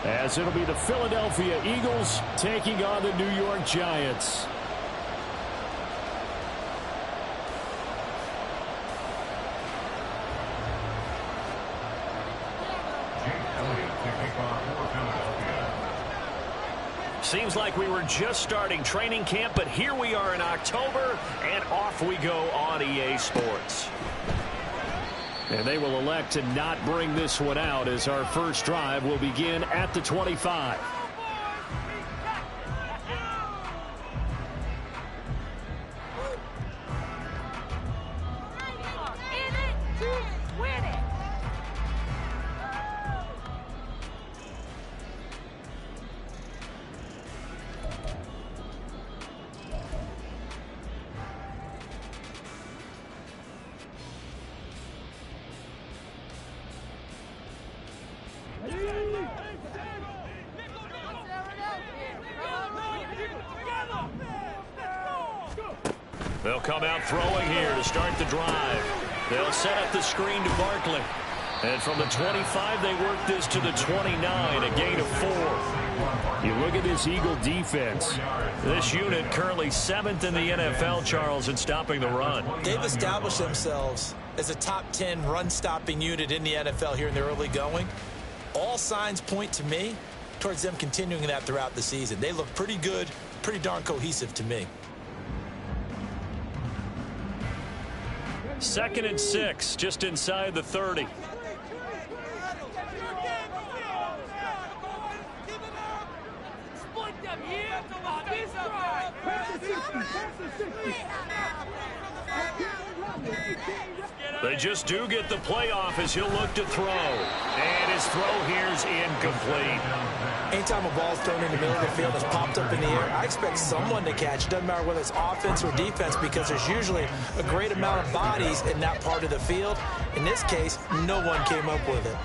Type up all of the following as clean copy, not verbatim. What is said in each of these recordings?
as it'll be the Philadelphia Eagles taking on the New York Giants. Seems like we were just starting training camp, but here we are in October, and off we go on EA Sports. And they will elect to not bring this one out as our first drive will begin at the 25. They'll come out throwing here to start the drive. They'll set up the screen to Barkley. And from the 25, they work this to the 29, a gain of 4. You look at this Eagle defense. This unit currently 7th in the NFL, Charles, in stopping the run. They've established themselves as a top 10 run-stopping unit in the NFL here in the early going. All signs point to me towards them continuing that throughout the season. They look pretty good, pretty darn cohesive to me. 2nd and 6, just inside the 30. They just do get the playoff as he'll look to throw. And his throw here's incomplete. Anytime a ball's thrown in the middle of the field that's popped up in the air, I expect someone to catch. It doesn't matter whether it's offense or defense, because there's usually a great amount of bodies in that part of the field. In this case, no one came up with it.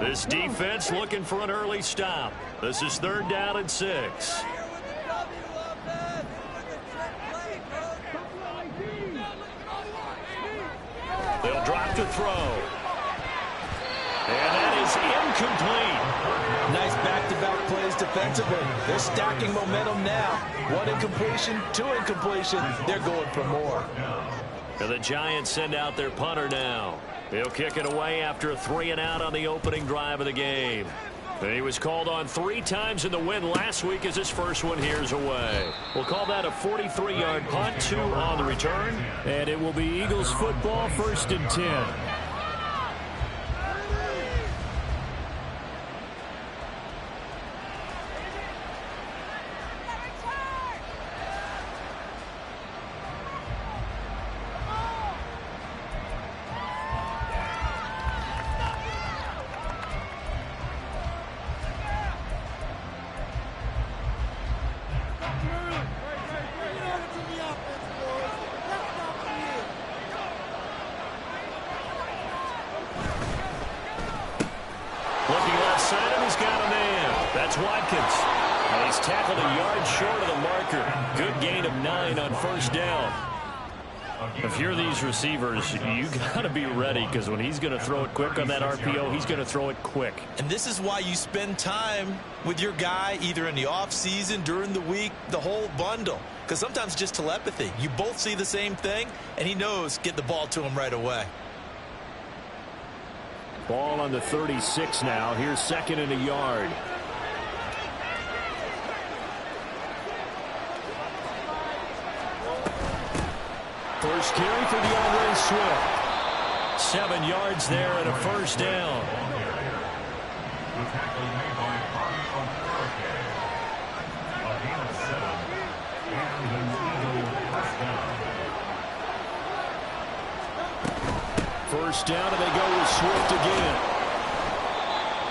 This defense looking for an early stop. This is 3rd down and 6. They'll drop to throw. And that is incomplete. Nice back-to-back plays defensively. They're stacking momentum now. 1 incompletion, 2 incompletion. They're going for more. And the Giants send out their punter now. He'll kick it away after a 3-and-out on the opening drive of the game. He was called on 3 times in the win last week as his first one here's away. We'll call that a 43-yard punt, 2 on the return. And it will be Eagles football, 1st and 10. That's Watkins. And he's tackled a yard short of the marker. Good gain of 9 on 1st down. If you're these receivers, you got to be ready, because when he's going to throw it quick on that RPO, he's going to throw it quick. And this is why you spend time with your guy either in the offseason, during the week, the whole bundle. Because sometimes just telepathy. You both see the same thing, and he knows get the ball to him right away. Ball on the 36 now. Here's 2nd and a yard. First carry for DeAndre Swift. 7 yards there and a 1st down. First down, and they go with Swift again.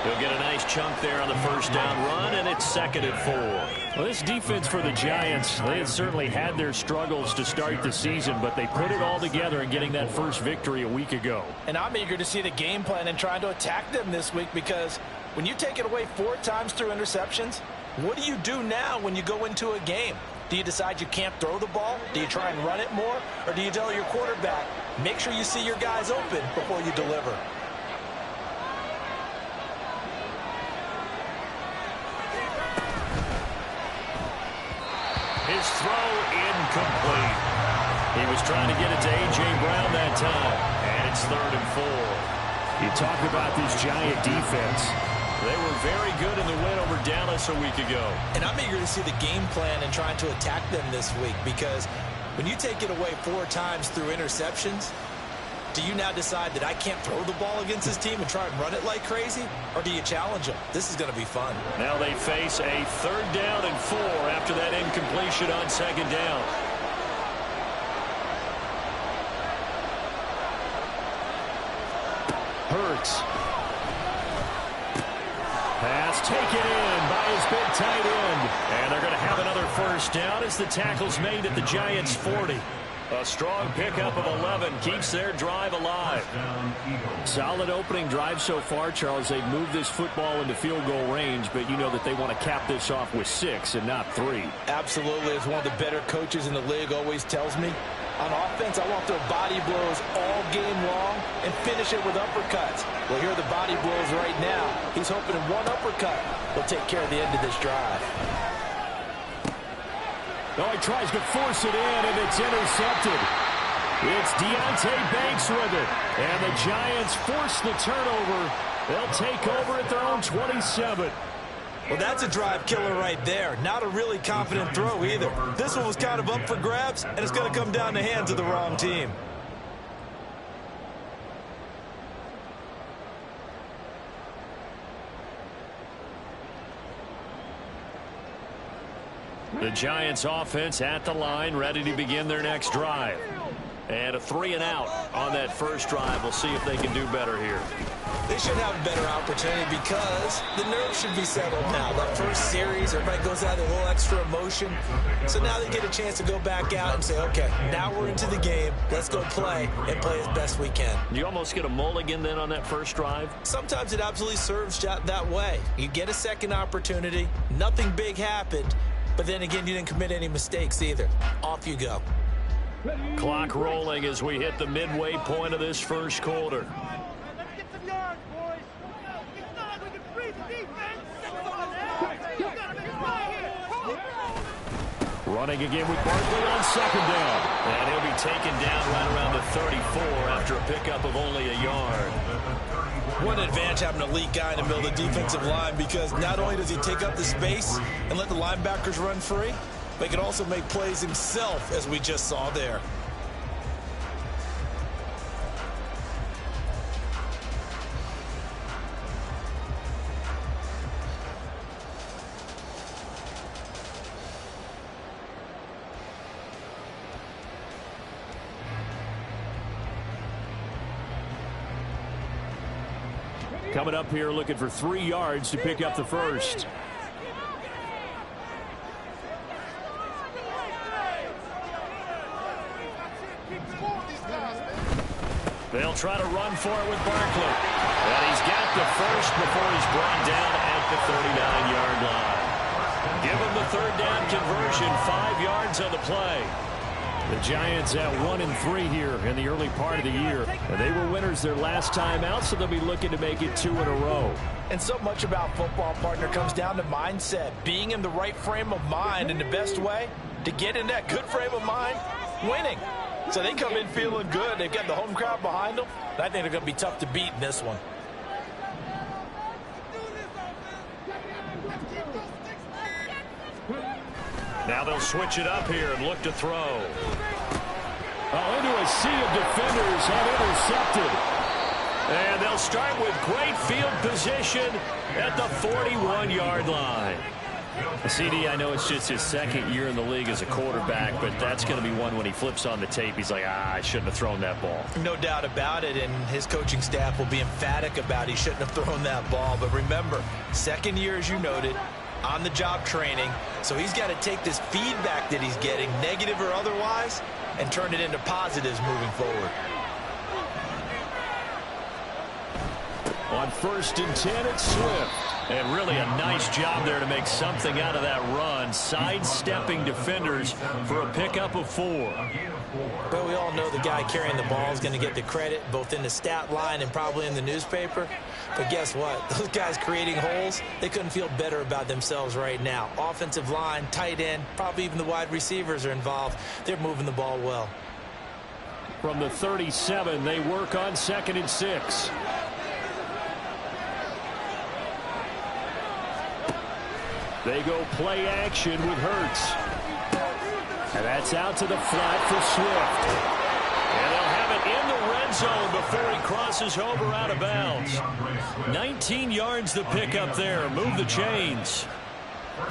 He'll get a nice chunk there on the 1st down run, and it's 2nd and 4. Well, this defense for the Giants, they had certainly had their struggles to start the season, but they put it all together in getting that first victory a week ago. And I'm eager to see the game plan and trying to attack them this week, because When you take it away 4 times through interceptions, what do you do now when you go into a game? Do you decide you can't throw the ball? Do you try and run it more? Or do you tell your quarterback, make sure you see your guys open before you deliver? His throw incomplete. He was trying to get it to A.J. Brown that time. And it's 3rd and 4. You talk about this Giant defense. They were very good in the win over Dallas a week ago. And I'm eager to see the game plan and trying to attack them this week, because when you take it away 4 times through interceptions, do you now decide that I can't throw the ball against this team and try and run it like crazy? Or do you challenge them? This is going to be fun. Now they face a 3rd down and 4 after that incompletion on 2nd down. Hurts. Pass taken in by his big tight end. And they're going to have another 1st down as the tackle's made at the Giants' 40. A strong pickup of 11 keeps their drive alive. Solid opening drive so far, Charles. They've moved this football into field goal range, but you know that they want to cap this off with 6 and not 3. Absolutely. As one of the better coaches in the league always tells me, on offense, I want to throw body blows all game long and finish it with uppercuts. Well, here are the body blows right now. He's hoping one uppercut will take care of the end of this drive. Oh, he tries to force it in, and it's intercepted. It's Deonte Banks with it. And the Giants force the turnover. They'll take over at their own 27. Well, that's a drive killer right there. Not a really confident throw either. This one was kind of up for grabs, and it's going to come down the hands of the wrong team. The Giants offense at the line, ready to begin their next drive. And a 3 and out on that first drive. We'll see if they can do better here. They should have a better opportunity because the nerves should be settled now. That first series, everybody goes out with a little extra emotion. So now they get a chance to go back out and say, okay, now we're into the game. Let's go play and play as best we can. You almost get a mulligan then on that first drive? Sometimes it absolutely serves that way. You get a second opportunity. Nothing big happened. But then again, you didn't commit any mistakes either. Off you go. Clock rolling as we hit the midway point of this first quarter. Let's get some yards, boys. It's not like we can freeze the defense. Running again with Barkley on 2nd down. And he'll be taken down right around the 34 after a pickup of only a yard. What an advantage having an elite guy in the middle of the defensive line, because not only does he take up the space and let the linebackers run free, but he can also make plays himself, as we just saw there. Coming up here looking for 3 yards to pick up the first. They'll try to run for it with Barkley. And he's got the first before he's brought down at the 39-yard line. Give him the 3rd down conversion, 5 yards on the play. The Giants at 1-3 here in the early part of the year. And they were winners their last time out, so they'll be looking to make it 2 in a row. And so much about football, partner, comes down to mindset. Being in the right frame of mind, and the best way to get in that good frame of mind, winning. So they come in feeling good. They've got the home crowd behind them. I think they're going to be tough to beat in this one. Now they'll switch it up here and look to throw. Oh, into a sea of defenders and intercepted. And they'll start with great field position at the 41-yard line. CD, I know it's just his 2nd year in the league as a quarterback, but that's going to be one when he flips on the tape. He's like, I shouldn't have thrown that ball. No doubt about it, and his coaching staff will be emphatic about he shouldn't have thrown that ball. But remember, 2nd year, as you noted, on-the-job training, so he's got to take this feedback that he's getting, negative or otherwise, and turn it into positives moving forward. On On 1st and 10, it's Swift. And really a nice job there to make something out of that run, sidestepping defenders for a pickup of 4. But we all know the guy carrying the ball is going to get the credit, both in the stat line and probably in the newspaper. But guess what? Those guys creating holes, they couldn't feel better about themselves right now. Offensive line, tight end, probably even the wide receivers are involved. They're moving the ball well. From the 37, they work on 2nd and 6. They go play action with Hurts. And that's out to the flat for Swift. And they'll have it in the red zone before he crosses over out of bounds. 19 yards the pickup there. Move the chains.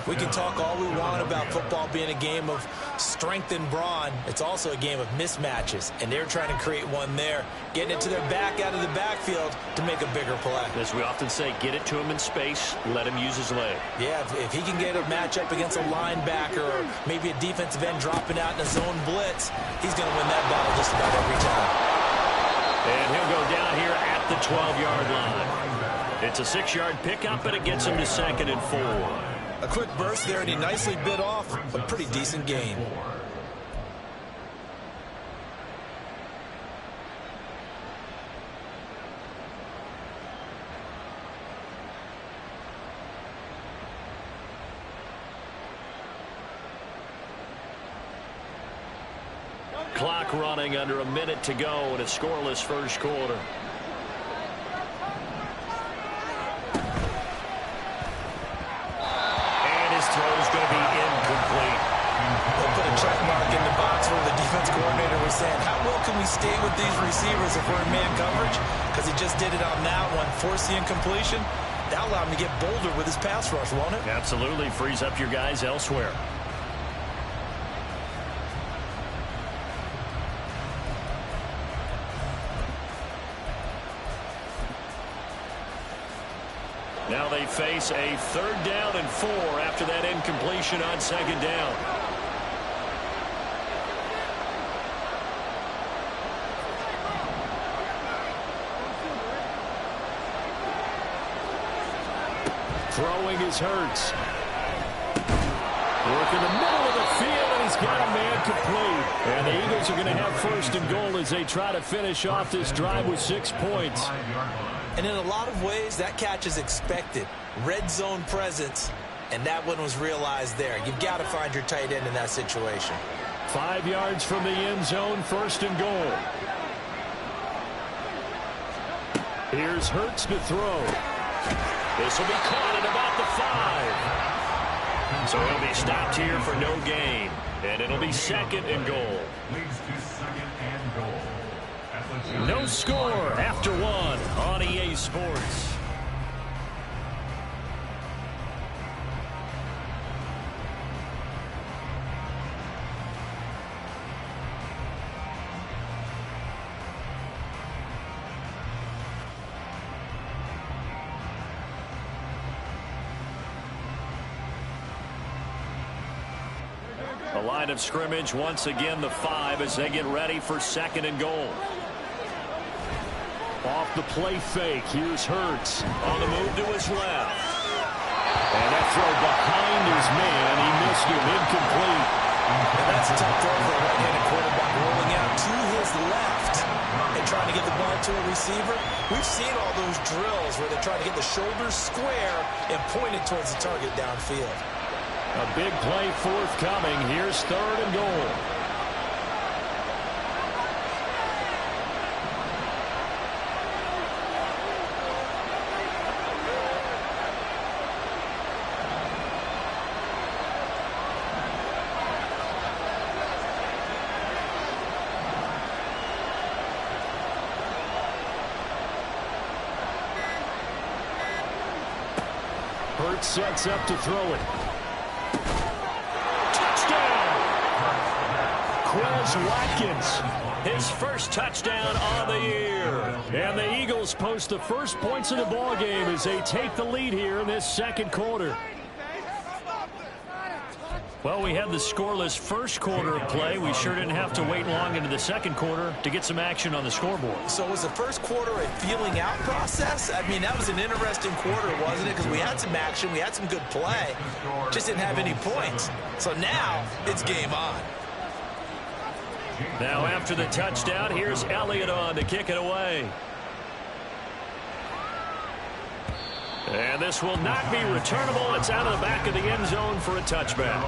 We can talk all we want about football being a game of strength and brawn. It's also a game of mismatches, and they're trying to create one there, getting it to their back out of the backfield to make a bigger play. As we often say, get it to him in space, let him use his leg. Yeah, if he can get a matchup against a linebacker or maybe a defensive end dropping out in a zone blitz, he's going to win that battle just about every time. And he'll go down here at the 12-yard line. It's a 6-yard pickup, and it gets him to 2nd and 4. A quick burst there, and he nicely bit off a pretty decent gain. Clock running under a minute to go in a scoreless first quarter. Throw's going to be incomplete. They'll put a check mark in the box where the defense coordinator was saying, how well can we stay with these receivers if we're in man coverage? Because he just did it on that one, force the incompletion. That'll allow him to get bolder with his pass rush, won't it? Absolutely. Frees up your guys elsewhere. Now they face a 3rd down and 4 after that incompletion on 2nd down. Throwing is Hurts. Work in the middle of the field, and he's got a man complete. And the Eagles are going to have 1st and goal as they try to finish off this drive with 6 points. And in a lot of ways, that catch is expected. Red zone presence, and that one was realized there. You've got to find your tight end in that situation. 5 yards from the end zone, 1st and goal. Here's Hurts to throw. This will be caught at about the 5. So he'll be stopped here for no gain. And it'll be 2nd and goal. No score after 1 on EA Sports. A line of scrimmage once again the 5 as they get ready for 2nd and goal. Off the play fake, here's Hurts. On the move to his left. And that throw behind his man, he missed him, incomplete. And that's a tough throw for a right-handed quarterback, rolling out to his left and trying to get the ball to a receiver. We've seen all those drills where they're trying to get the shoulders square and point it towards the target downfield. A big play forthcoming. Here's 3rd and goal. Hurts sets up to throw it. Touchdown! Quez Watkins. His first touchdown on the year. And the Eagles post the first points of the ball game as they take the lead here in this 2nd quarter. Well, we had the scoreless first quarter of play. We sure didn't have to wait long into the second quarter to get some action on the scoreboard. So was the first quarter a feeling out process? I mean, that was an interesting quarter, wasn't it? Because we had some action, we had some good play, just didn't have any points. So now it's game on. Now after the touchdown, here's Elliott on to kick it away. And this will not be returnable. It's out of the back of the end zone for a touchback.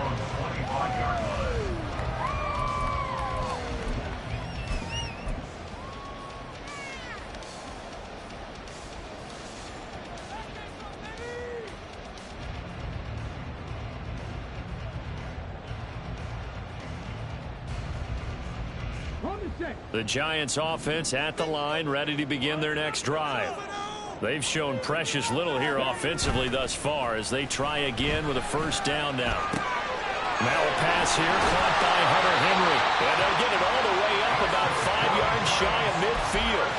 The Giants offense at the line, ready to begin their next drive. They've shown precious little here offensively thus far as they try again with a first down now. Now a pass here, caught by Hunter Henry. And they'll get it all the way up about 5 yards shy of midfield.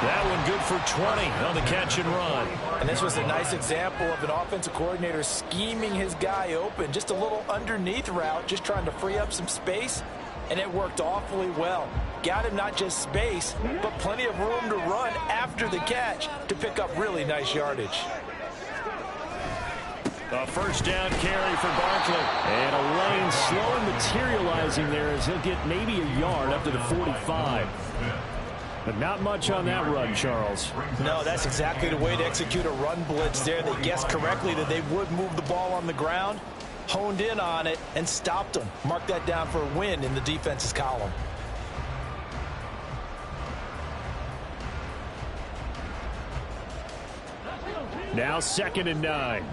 That one good for 20 on the catch and run. And this was a nice example of an offensive coordinator scheming his guy open. Just a little underneath route, just trying to free up some space. And it worked awfully well. Got him not just space, but plenty of room to run after the catch to pick up really nice yardage. A first down carry for Barkley. And a lane slowly materializing there as he'll get maybe a yard up to the 45. But not much on that run, Charles. No, that's exactly the way to execute a run blitz there. They guessed correctly that they would move the ball on the ground, honed in on it, and stopped them. Mark that down for a win in the defense's column. Now 2nd and 9.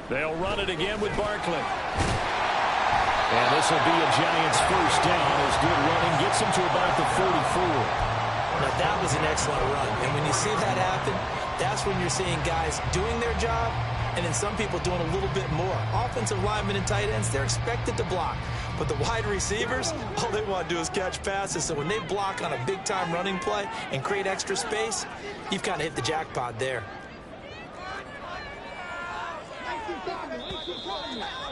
They'll run it again with Barkley. And this will be a Giants first down as good running gets him to about the 44. Now that was an excellent run. And when you see that happen, that's when you're seeing guys doing their job and then some people doing a little bit more. Offensive linemen and tight ends, they're expected to block. But the wide receivers, all they want to do is catch passes. So when they block on a big-time running play and create extra space, you've kind of hit the jackpot there.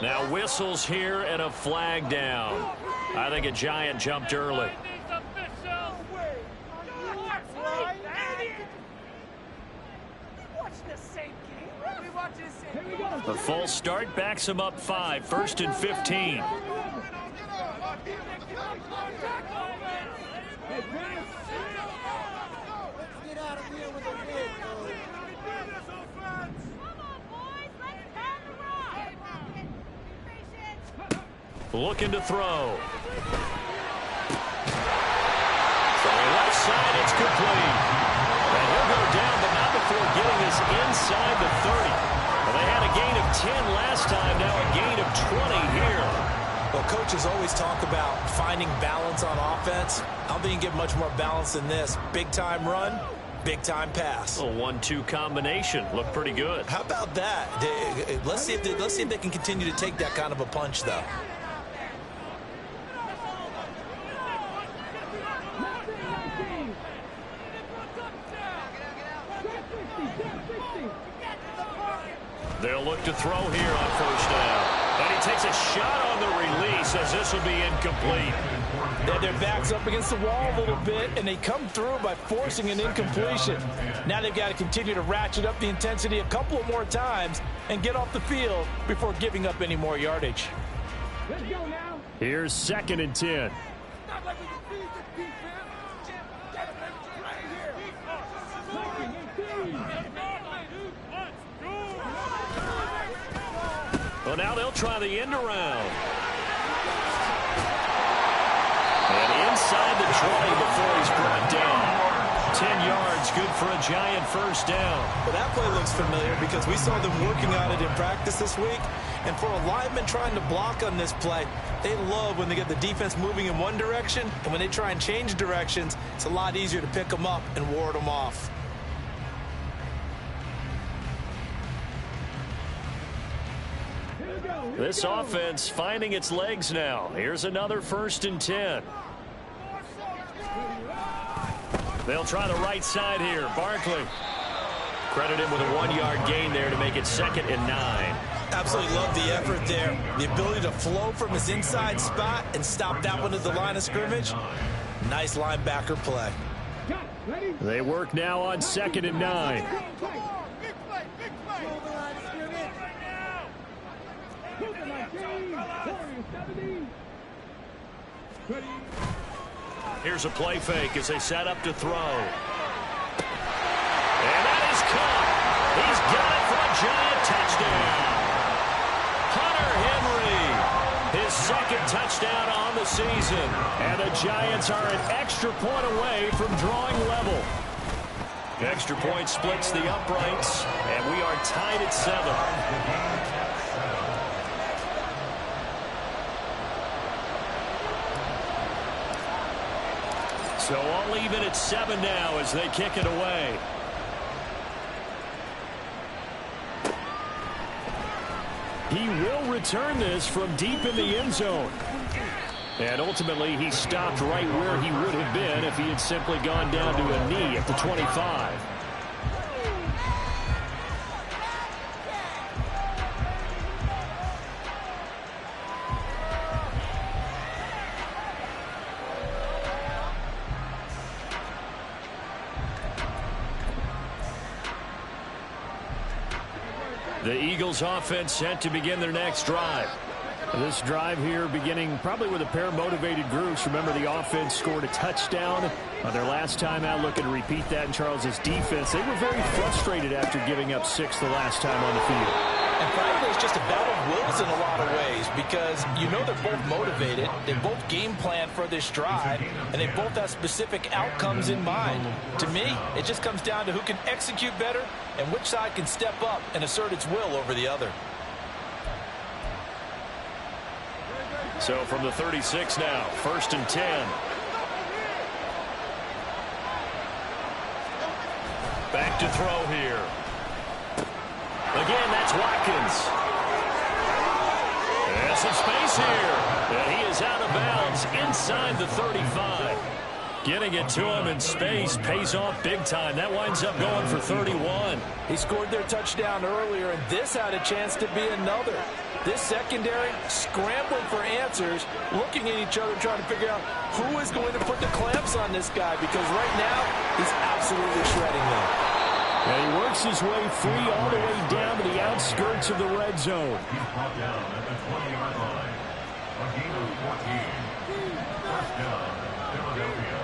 Now whistles here and a flag down. I think a Giant jumped early. The false start backs him up 5. 1st and 15. Looking to throw. From the left side, it's complete. And he'll go down, but not before getting this inside the 30. Well, they had a gain of 10 last time, now a gain of 20 here. Well, coaches always talk about finding balance on offense. I don't think you get much more balance than this. Big-time run, big-time pass. A 1-2 combination. Looked pretty good. How about that? Let's see if they can continue to take that kind of a punch, though. They'll look to throw here on first down. And he takes a shot on the release as this will be incomplete. They had their backs up against the wall a little bit, and they come through by forcing an incompletion. Now they've got to continue to ratchet up the intensity a couple of more times and get off the field before giving up any more yardage. Let's go now. Here's 2nd and 10. Well, now they'll try the end around. And inside the 20 before he's brought down. 10 yards, good for a Giant first down. Well, that play looks familiar because we saw them working on it in practice this week. And for a lineman trying to block on this play, they love when they get the defense moving in one direction. And when they try and change directions, it's a lot easier to pick them up and ward them off. This offense finding its legs now. Here's another 1st and 10. They'll try the right side here. Barkley. Credit him with a 1-yard gain there to make it 2nd and 9. Absolutely love the effort there. The ability to flow from his inside spot and stop that one at the line of scrimmage. Nice linebacker play. They work now on 2nd and 9. Here's a play fake as they set up to throw. And that is caught. He's got it for a Giant touchdown. Hunter Henry, his 2nd touchdown on the season. And the Giants are an extra point away from drawing level. Extra point splits the uprights, and we are tied at 7. So all even at 7 now as they kick it away. He will return this from deep in the end zone. And ultimately, he stopped right where he would have been if he had simply gone down to a knee at the 25. The Eagles offense set to begin their next drive. This drive here beginning probably with a pair of motivated groups. Remember, the offense scored a touchdown on their last time out. Looking to repeat that in Charles's defense. They were very frustrated after giving up 6 the last time on the field. And frankly, it's just a battle of wills in a lot of ways because you know they're both motivated. They both game plan for this drive, and they both have specific outcomes in mind. To me, it just comes down to who can execute better and which side can step up and assert its will over the other. So from the 36 now, 1st and 10. Back to throw here. Again, that's Watkins. There's some space here. And he is out of bounds inside the 35. Getting it to him in space pays off big time. That winds up going for 31. He scored their touchdown earlier, and this had a chance to be another. This secondary scrambling for answers, looking at each other, trying to figure out who is going to put the clamps on this guy, because right now he's absolutely shredding them. And he works his way free all the way down to the outskirts of the red zone. He's brought down at the 20-yard line. A gain of 14. First down, Philadelphia.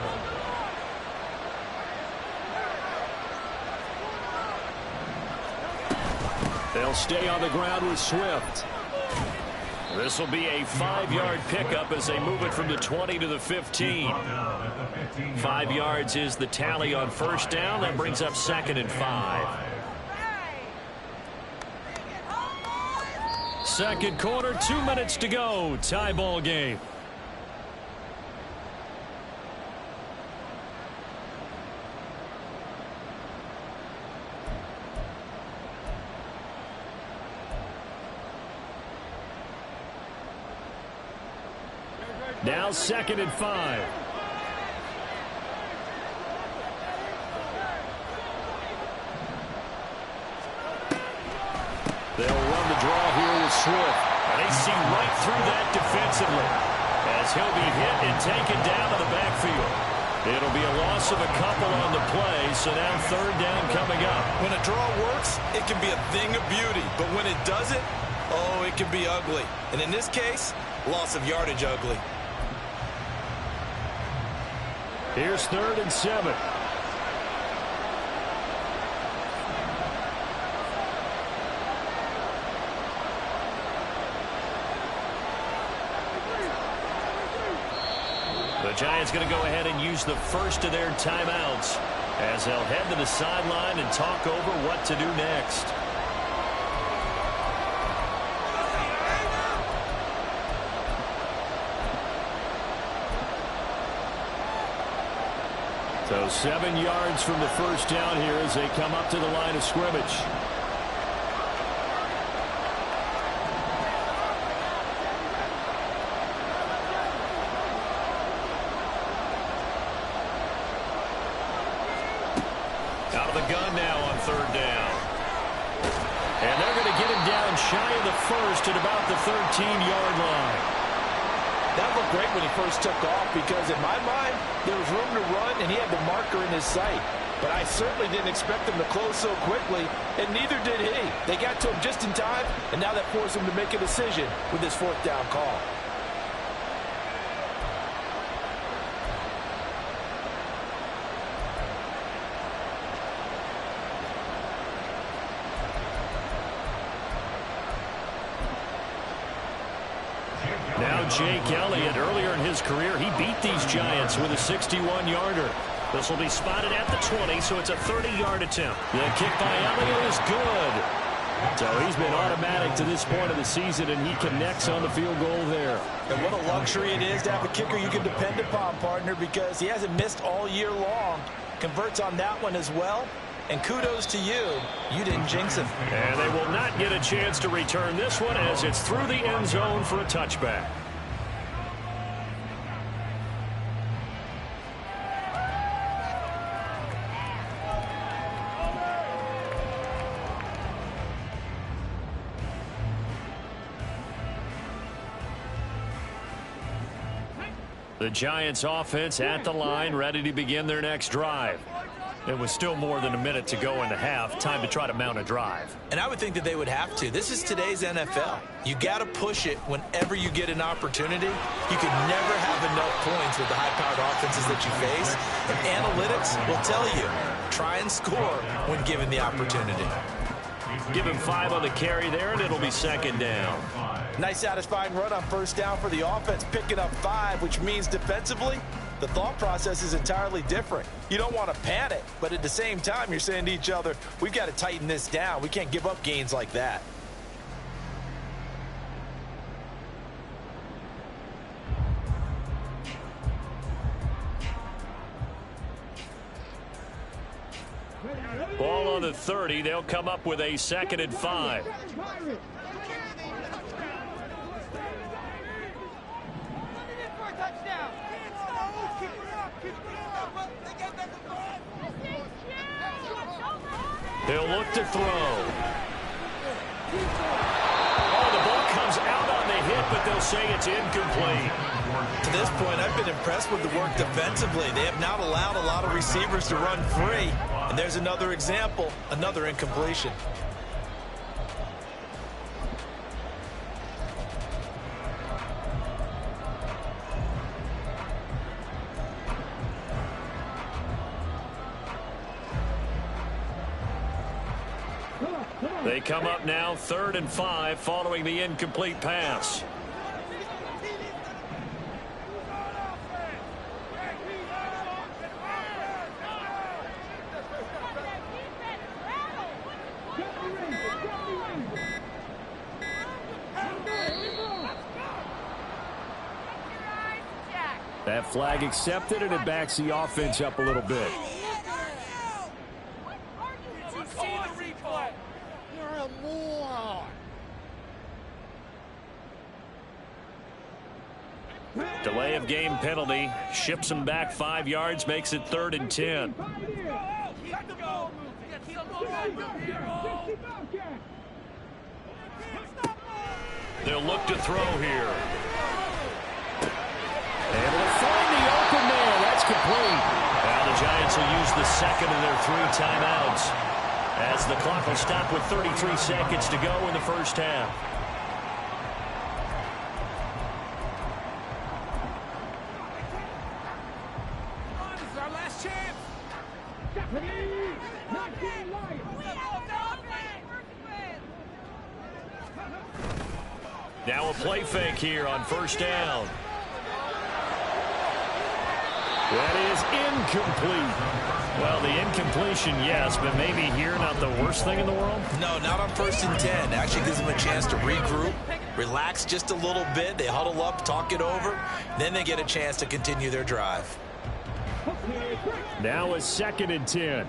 They'll stay on the ground with Swift. This will be a 5-yard pickup as they move it from the 20 to the 15. 5 yards is the tally on first down. That brings up 2nd and 5. Second quarter, 2 minutes to go. Tie ball game. Now 2nd and 5. They'll run the draw here with Swift. And they see right through that defensively as he'll be hit and taken down to the backfield. It'll be a loss of a couple on the play, so now 3rd down coming up. When a draw works, it can be a thing of beauty. But when it doesn't, oh, it can be ugly. And in this case, loss of yardage ugly. Here's 3rd and 7. The Giants going to go ahead and use the first of their timeouts as they'll head to the sideline and talk over what to do next. So 7 yards from the first down here as they come up to the line of scrimmage. the gun now on third down. And they're going to get him down shy of the first at about the 13-yard line. That looked great when he first took off because in my mind, there was room to run and he had the marker in his sight. But I certainly didn't expect him to close so quickly, and neither did he. They got to him just in time, and now that forced him to make a decision with his fourth down call. Now Jake Elliott, earlier in his career, he beat these Giants with a 61-yarder. This will be spotted at the 20, so it's a 30-yard attempt. The kick by Elliott is good. So he's been automatic to this point of the season, and he connects on the field goal there. And what a luxury it is to have a kicker you can depend upon, partner, because he hasn't missed all year long. Converts on that one as well. And kudos to you. You didn't jinx him. And they will not get a chance to return this one as it's through the end zone for a touchback. The Giants offense at the line, ready to begin their next drive. It was still more than a minute to go in the half. Time to try to mount a drive. And I would think that they would have to. This is today's NFL. You got to push it whenever you get an opportunity. You can never have enough points with the high-powered offenses that you face. And analytics will tell you, try and score when given the opportunity. Give him 5 on the carry there, and it'll be second down. Nice satisfying run on first down for the offense, picking up 5, which means defensively, the thought process is entirely different. You don't want to panic, but at the same time, you're saying to each other, we've got to tighten this down. We can't give up gains like that. Ball on the 30. They'll come up with a 2nd and 5. He'll look to throw. Oh, the ball comes out on the hit, but they'll say it's incomplete. To this point, I've been impressed with the work defensively. They have not allowed a lot of receivers to run free. And there's another example, another incompletion. They come up now 3rd and 5 following the incomplete pass. That flag accepted, and it backs the offense up a little bit. Delay of game penalty. Ships him back 5 yards, makes it 3rd and 10. They'll look to throw here. Able to find the open man. That's complete. Now the Giants will use the second of their 3 timeouts as the clock will stop with 33 seconds to go in the first half. Now a play fake here on first down. That is incomplete. Well, the incompletion, yes, but maybe here not the worst thing in the world? No, not on 1st and 10. Actually gives them a chance to regroup, relax just a little bit. They huddle up, talk it over. Then they get a chance to continue their drive. Now a 2nd and 10.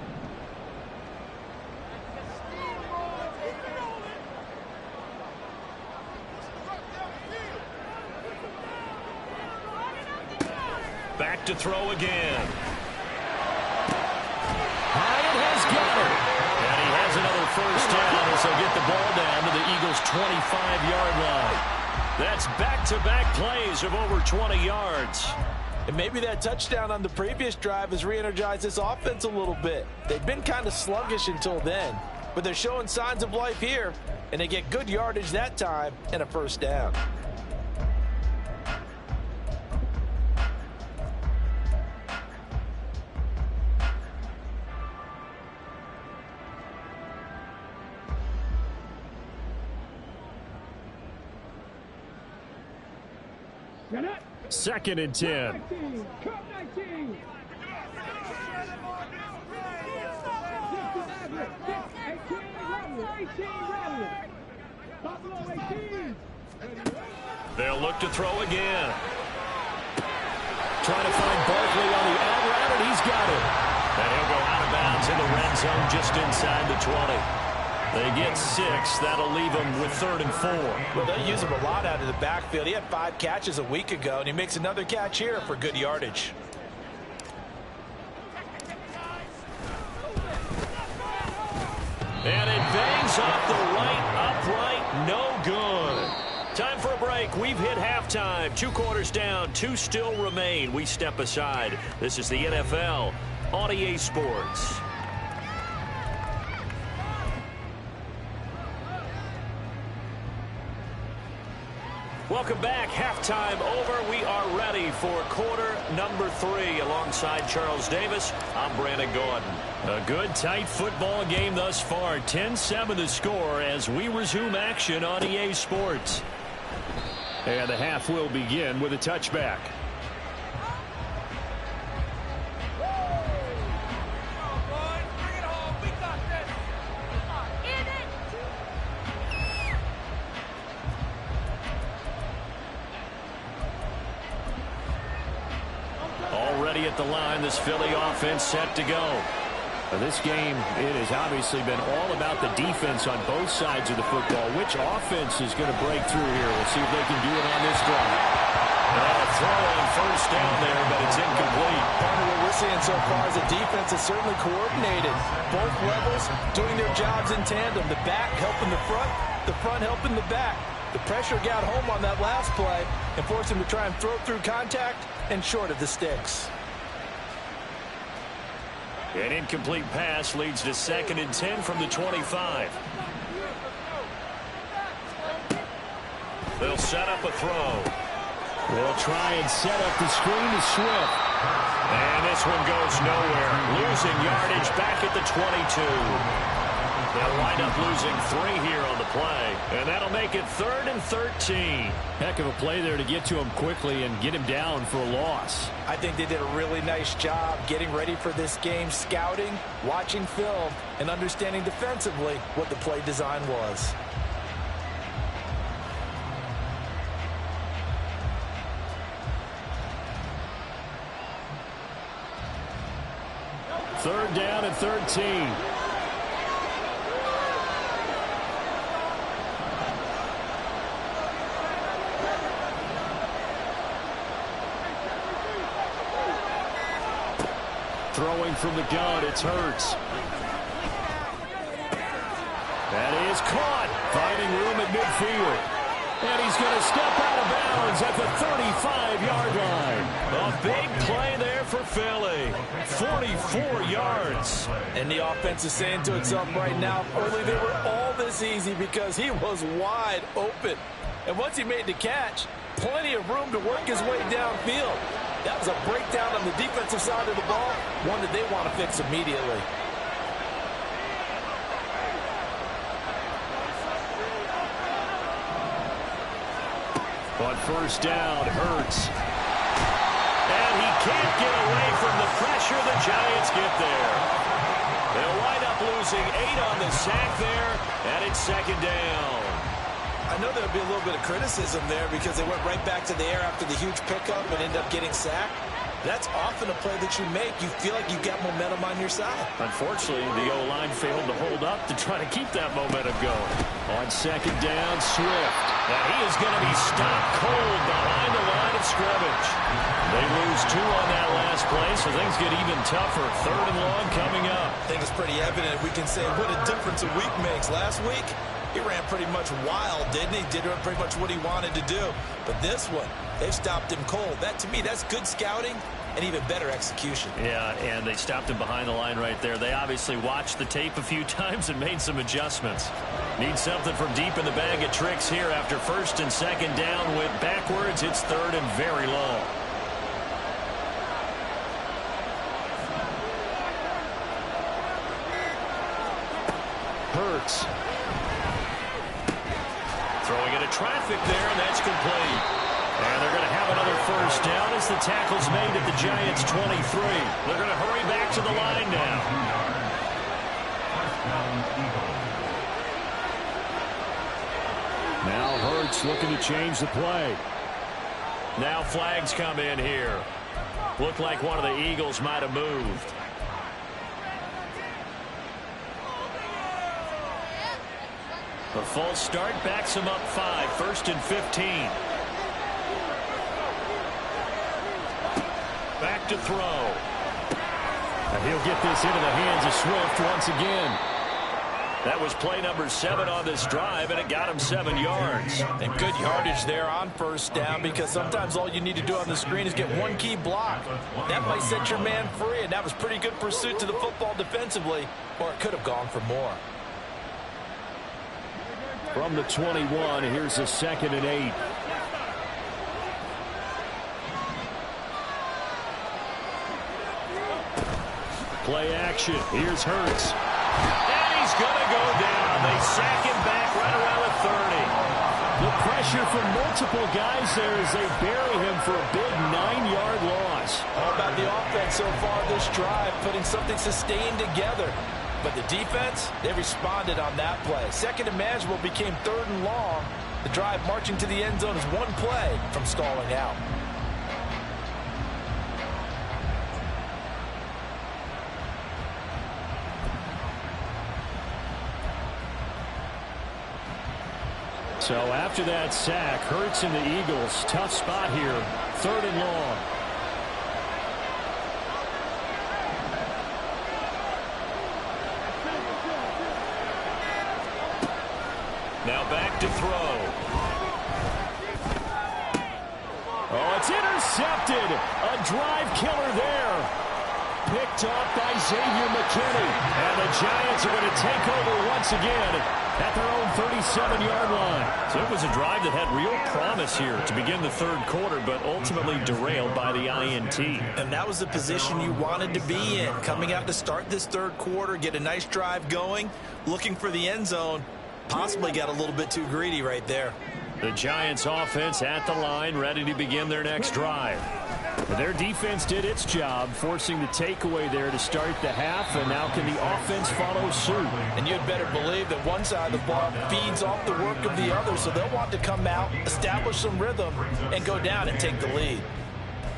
Back to throw again. Hyatt has got it. first down as they'll get the ball down to the Eagles' 25-yard line. That's back-to-back plays of over 20 yards. And maybe that touchdown on the previous drive has re-energized this offense a little bit. They've been kind of sluggish until then, but they're showing signs of life here, and they get good yardage that time and a first down. Second and 10. They'll look to throw again. Trying to find Barkley on the out route, and he's got it. And he'll go out of bounds in the red zone just inside the 20. They get 6. That'll leave them with 3rd and 4. Well, they use him a lot out of the backfield. He had 5 catches a week ago, and he makes another catch here for good yardage. And it bangs off the right upright. No good. Time for a break. We've hit halftime. 2 quarters down. 2 still remain. We step aside. This is the NFL on EA Sports. Welcome back. Halftime over. We are ready for quarter number 3. Alongside Charles Davis, I'm Brandon Gordon. A good, tight football game thus far. 10-7 the score as we resume action on EA Sports. And the half will begin with a touchback. Already at the line, this Philly offense set to go. This game, it has obviously been all about the defense on both sides of the football. Which offense is going to break through here? We'll see if they can do it on this drive. And a throw on first down there, but it's incomplete. Part of what we're seeing so far is the defense is certainly coordinated. Both levels doing their jobs in tandem. The back helping the front helping the back. The pressure got home on that last play and forced him to try and throw through contact and short of the sticks. An incomplete pass leads to 2nd and 10 from the 25. They'll set up a throw. They'll try and set up the screen to Swift. And this one goes nowhere. Losing yardage back at the 22. They'll wind up losing 3 here on the play. And that'll make it 3rd and 13. Heck of a play there to get to him quickly and get him down for a loss. I think they did a really nice job getting ready for this game, scouting, watching film, and understanding defensively what the play design was. Third down and 13. Throwing from the gun, it's Hurts. That is caught. Finding room at midfield. And he's going to step out of bounds at the 35-yard line. A big play there for Philly. 44 yards. And the offense is saying to itself right now, only they were all this easy because he was wide open. And once he made the catch, plenty of room to work his way downfield. That was a breakdown on the defensive side of the ball, one that they want to fix immediately. On first down, Hurts. And he can't get away from the pressure. The Giants get there. They'll wind up losing 8 on the sack there, and it's 2nd down. I know there'll be a little bit of criticism there because they went right back to the air after the huge pickup and ended up getting sacked. That's often a play that you make. You feel like you've got momentum on your side. Unfortunately, the O-line failed to hold up to try to keep that momentum going. On 2nd down, Swift. And he is going to be stopped cold behind the line of scrimmage. They lose 2 on that last play, so things get even tougher. 3rd and long coming up. I think it's pretty evident. We can say what a difference a week makes. Last week, he ran pretty much wild, didn't he? Did pretty much what he wanted to do. But this one, they've stopped him cold. That, to me, that's good scouting and even better execution. Yeah, and they stopped him behind the line right there. They obviously watched the tape a few times and made some adjustments. Need something from deep in the bag of tricks here after 1st and 2nd down. Went backwards. It's 3rd and very long. Hurts. Throwing into traffic there, and that's complete. And they're going to have another 1st down as the tackle's made at the Giants' 23. They're going to hurry back to the line now. Now Hurts looking to change the play. Now flags come in here. Looked like one of the Eagles might have moved. A false start backs him up 5. 1st and 15. Back to throw. And he'll get this into the hands of Swift once again. That was play number 7 on this drive, and it got him 7 yards. And good yardage there on 1st down, because sometimes all you need to do on the screen is get one key block. That might set your man free, and that was pretty good pursuit to the football defensively, or it could have gone for more. From the 21, here's a 2nd and 8. Play action. Here's Hurts. And he's going to go down. They sack him back right around the 30. The pressure from multiple guys there as they bury him for a big 9-yard loss. All about the offense so far this drive, putting something sustained together. But the defense, they responded on that play. 2nd and manageable became 3rd and long. The drive marching to the end zone is one play from stalling out. So after that sack, Hurts and the Eagles, tough spot here. 3rd and long. Now back to throw. Oh, it's intercepted. A drive killer there. Picked off by Xavier McKinney. And the Giants are going to take over once again at their own 37-yard line. So it was a drive that had real promise here to begin the 3rd quarter, but ultimately derailed by the INT. And that was the position you wanted to be in. Coming out to start this 3rd quarter, get a nice drive going, looking for the end zone. Possibly got a little bit too greedy right there. The Giants offense at the line, ready to begin their next drive. Their defense did its job, forcing the takeaway there to start the half, and now can the offense follow suit? And you'd better believe that one side of the ball feeds off the work of the other, so they'll want to come out, establish some rhythm, and go down and take the lead.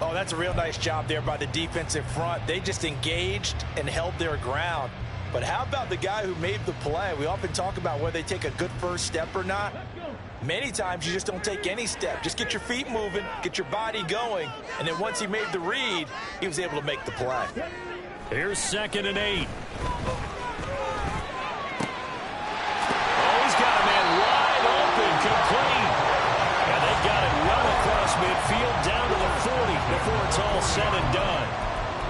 Oh, that's a real nice job there by the defensive front. They just engaged and held their ground. But how about the guy who made the play? We often talk about whether they take a good first step or not. Many times you just don't take any step. Just get your feet moving, get your body going, and then once he made the read, he was able to make the play. Here's 2nd and 8. Oh, he's got a man wide open, complete. And they got it well across midfield down to the 40 before it's all said and done.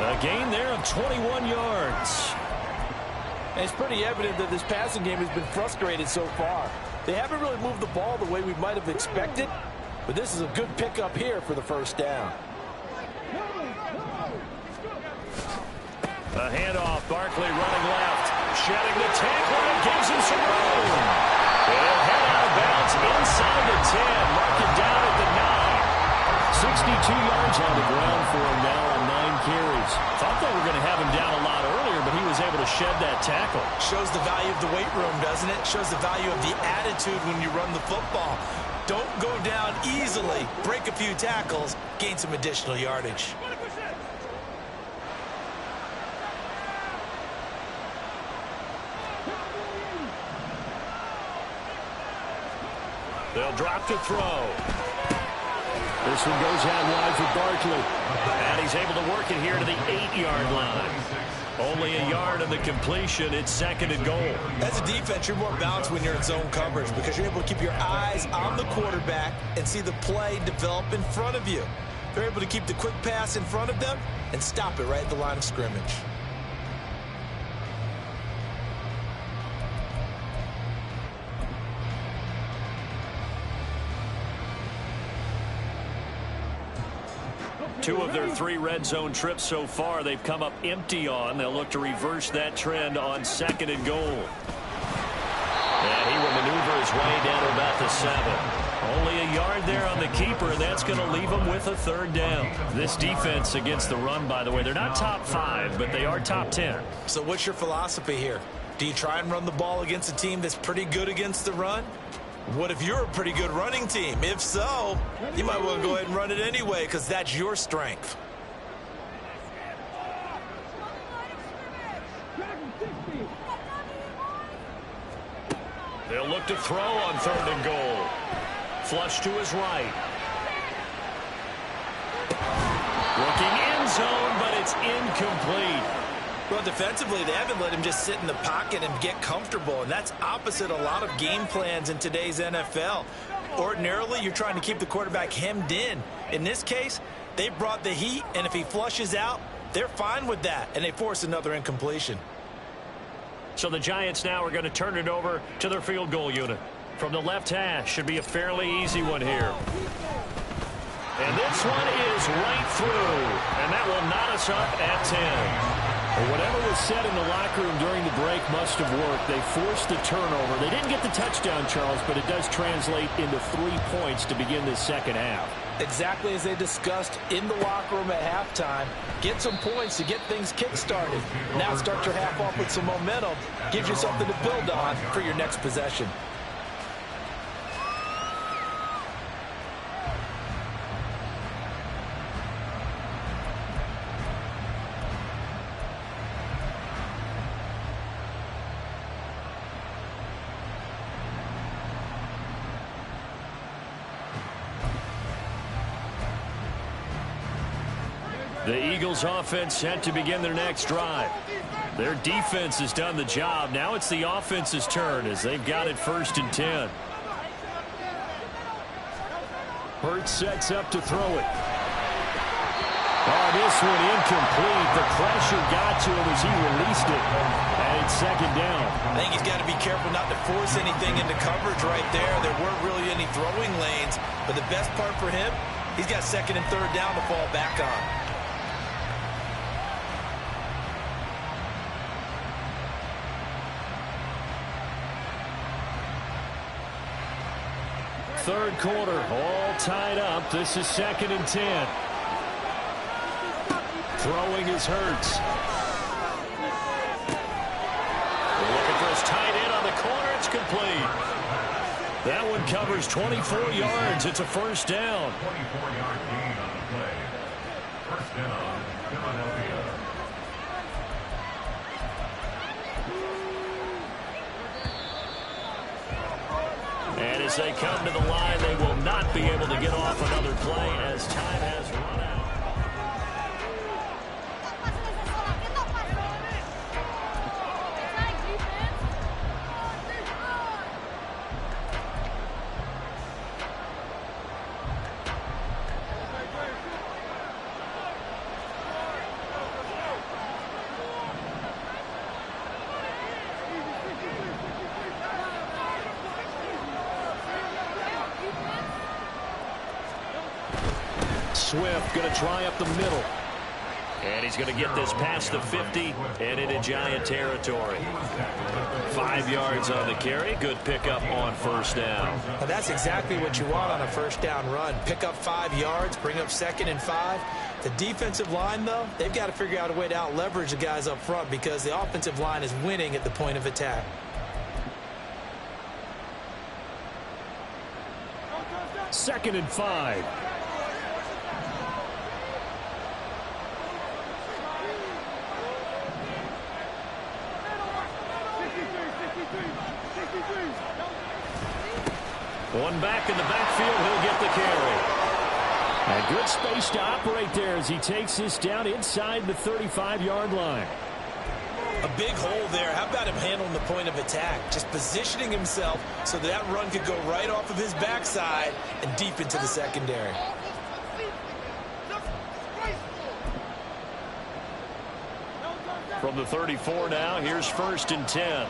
A gain there of 21 yards. And it's pretty evident that this passing game has been frustrated so far. They haven't really moved the ball the way we might have expected, but this is a good pickup here for the 1st down. A handoff, Barkley running left, shedding the tackle, and gives him some room. He'll head out of bounds inside the 10, mark it down at the 9. 62 yards on the ground for him now on 9 carries. Thought they were going to have him down a lot earlier, but he was able to shed that tackle. Shows the value of the weight room, doesn't it? Shows the value of the attitude when you run the football. Don't go down easily. Break a few tackles, gain some additional yardage. They'll drop to throw. This one goes out wide for Barkley. And he he's able to work it here to the 8-yard line. Only a yard on the completion. It's 2nd and goal. As a defense, you're more balanced when you're in zone coverage because you're able to keep your eyes on the quarterback and see the play develop in front of you. They're able to keep the quick pass in front of them and stop it right at the line of scrimmage. Two of their 3 red zone trips so far, they've come up empty on. They'll look to reverse that trend on 2nd and goal. And he will maneuver his way down to about the 7. Only a yard there on the keeper, and that's going to leave him with a 3rd down. This defense against the run, by the way, they're not top 5, but they are top 10. So what's your philosophy here? Do you try and run the ball against a team that's pretty good against the run? What if you're a pretty good running team? If so, you might want to go ahead and run it anyway because that's your strength. They'll look to throw on 3rd and goal. Flush to his right. Looking end zone, but it's incomplete. Well, defensively, they haven't let him just sit in the pocket and get comfortable, and that's opposite a lot of game plans in today's NFL. Ordinarily, you're trying to keep the quarterback hemmed in. In this case, they brought the heat, and if he flushes out, they're fine with that, and they force another incompletion. So the Giants now are going to turn it over to their field goal unit. From the left hash, should be a fairly easy one here. And this one is right through, and that will knot us up at 10. Well, whatever was said in the locker room during the break must have worked. They forced the turnover. They didn't get the touchdown, Charles, but it does translate into 3 points to begin this second half. Exactly as they discussed in the locker room at halftime. Get some points to get things kick-started. Now start your half off with some momentum. Gives you something to build on for your next possession. The Eagles offense set to begin their next drive. Their defense has done the job. Now it's the offense's turn as they've got it 1st and 10. Hurts sets up to throw it. Oh, this one incomplete. The pressure got to him as he released it. And it's 2nd down. I think he's got to be careful not to force anything into coverage right there. There weren't really any throwing lanes. But the best part for him, he's got 2nd and 3rd down to fall back on. Third quarter, all tied up. This is 2nd and 10. Throwing is Hurts. Looking for his tight end on the corner. It's complete. That one covers 24 yards. It's a 1st down. 24-yard gain on the play. 1st down, Philadelphia. And as they come to the line, they will not be able to get off another play as time has run out. Swift going to try up the middle. And he's going to get this past the 50 and into Giant territory. 5 yards on the carry. Good pickup on 1st down. Well, that's exactly what you want on a 1st down run. Pick up 5 yards, bring up 2nd and 5. The defensive line, though, they've got to figure out a way to out-leverage the guys up front because the offensive line is winning at the point of attack. Second and 5. One back in the backfield, he'll get the carry. And good space to operate there as he takes this down inside the 35-yard line. A big hole there. How about him handling the point of attack? Just positioning himself so that run could go right off of his backside and deep into the secondary. From the 34 now, here's 1st and 10.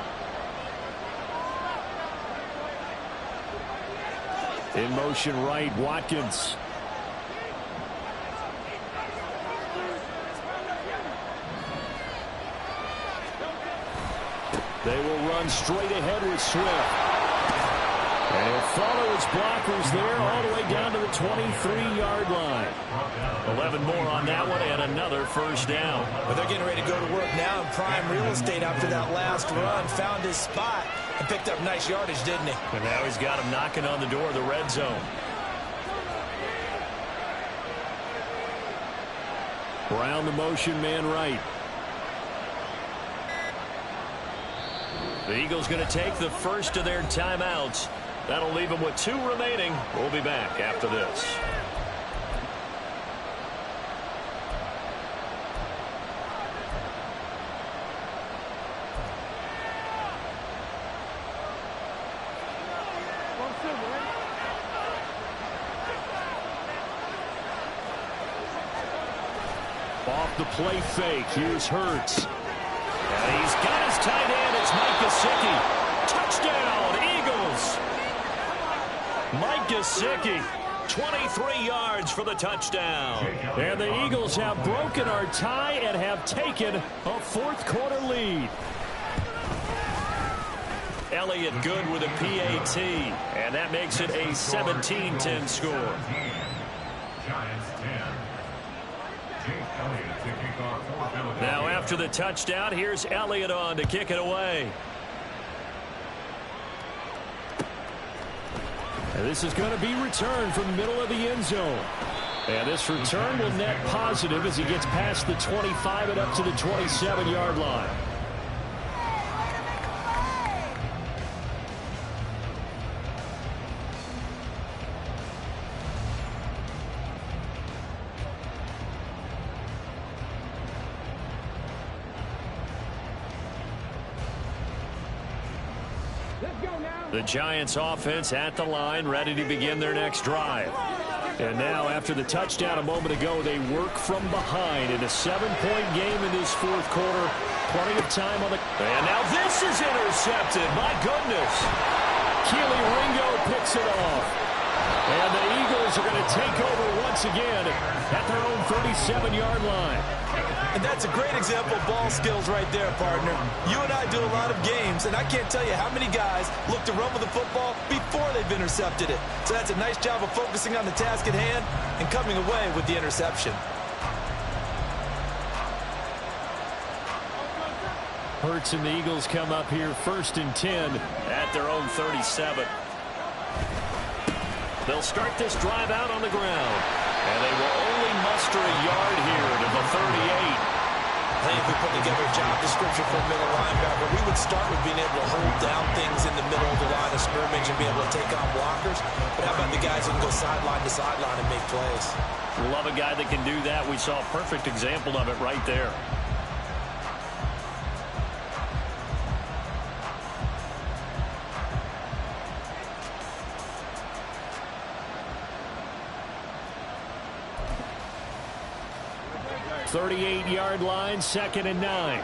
In motion right, Watkins. They will run straight ahead with Swift. And he'll follow his blockers there all the way down to the 23-yard line. 11 more on that one and another 1st down. Well, they're getting ready to go to work now in prime real estate after that last run. Found his spot and picked up nice yardage, didn't he? And now he's got him knocking on the door of the red zone. Brown the motion man right. The Eagles going to take the first of their timeouts. That'll leave them with 2 remaining. We'll be back after this. Off the play fake. Here's Hurts. And he's got his tight end. It's Mike Gesicki. Touchdown, Eagles. Mike Gesicki, 23 yards for the touchdown. And the Eagles have broken our tie and have taken a 4th quarter lead. Elliott Good with a PAT, and that makes it a 17-10 score. Giants 10. Jake Elliott to kick off for Philadelphia. Now after the touchdown, here's Elliott on to kick it away. And this is going to be returned from the middle of the end zone. And this return will net positive as he gets past the 25 and up to the 27-yard line. The Giants offense at the line, ready to begin their next drive. And now after the touchdown a moment ago, they work from behind in a 7-point game in this 4th quarter. Plenty of time on the... And now this is intercepted. My goodness. Keely Ringo picks it off. And the Eagles are going to take over once again at their own 37-yard line. And that's a great example of ball skills right there, partner. You and I do a lot of games, and I can't tell you how many guys look to run with the football before they've intercepted it. So that's a nice job of focusing on the task at hand and coming away with the interception. Hurts and the Eagles come up here 1st and 10 at their own 37. They'll start this drive out on the ground. And they will only muster a yard here to the 38. I think if we put together a job description for a middle linebacker, we would start with being able to hold down things in the middle of the line of scrimmage and be able to take on blockers. But how about the guys who can go sideline to sideline and make plays? Love a guy that can do that. We saw a perfect example of it right there. .38-yard line, 2nd and 9.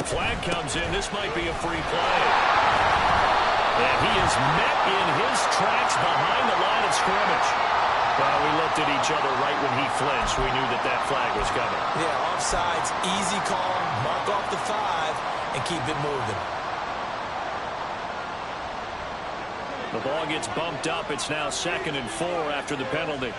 Flag comes in. This might be a free play. And he is met in his tracks behind the line of scrimmage. Well, we looked at each other right when he flinched. We knew that that flag was coming. Yeah, offsides, easy call, mark off the 5, and keep it moving. The ball gets bumped up. It's now 2nd and 4 after the penalty.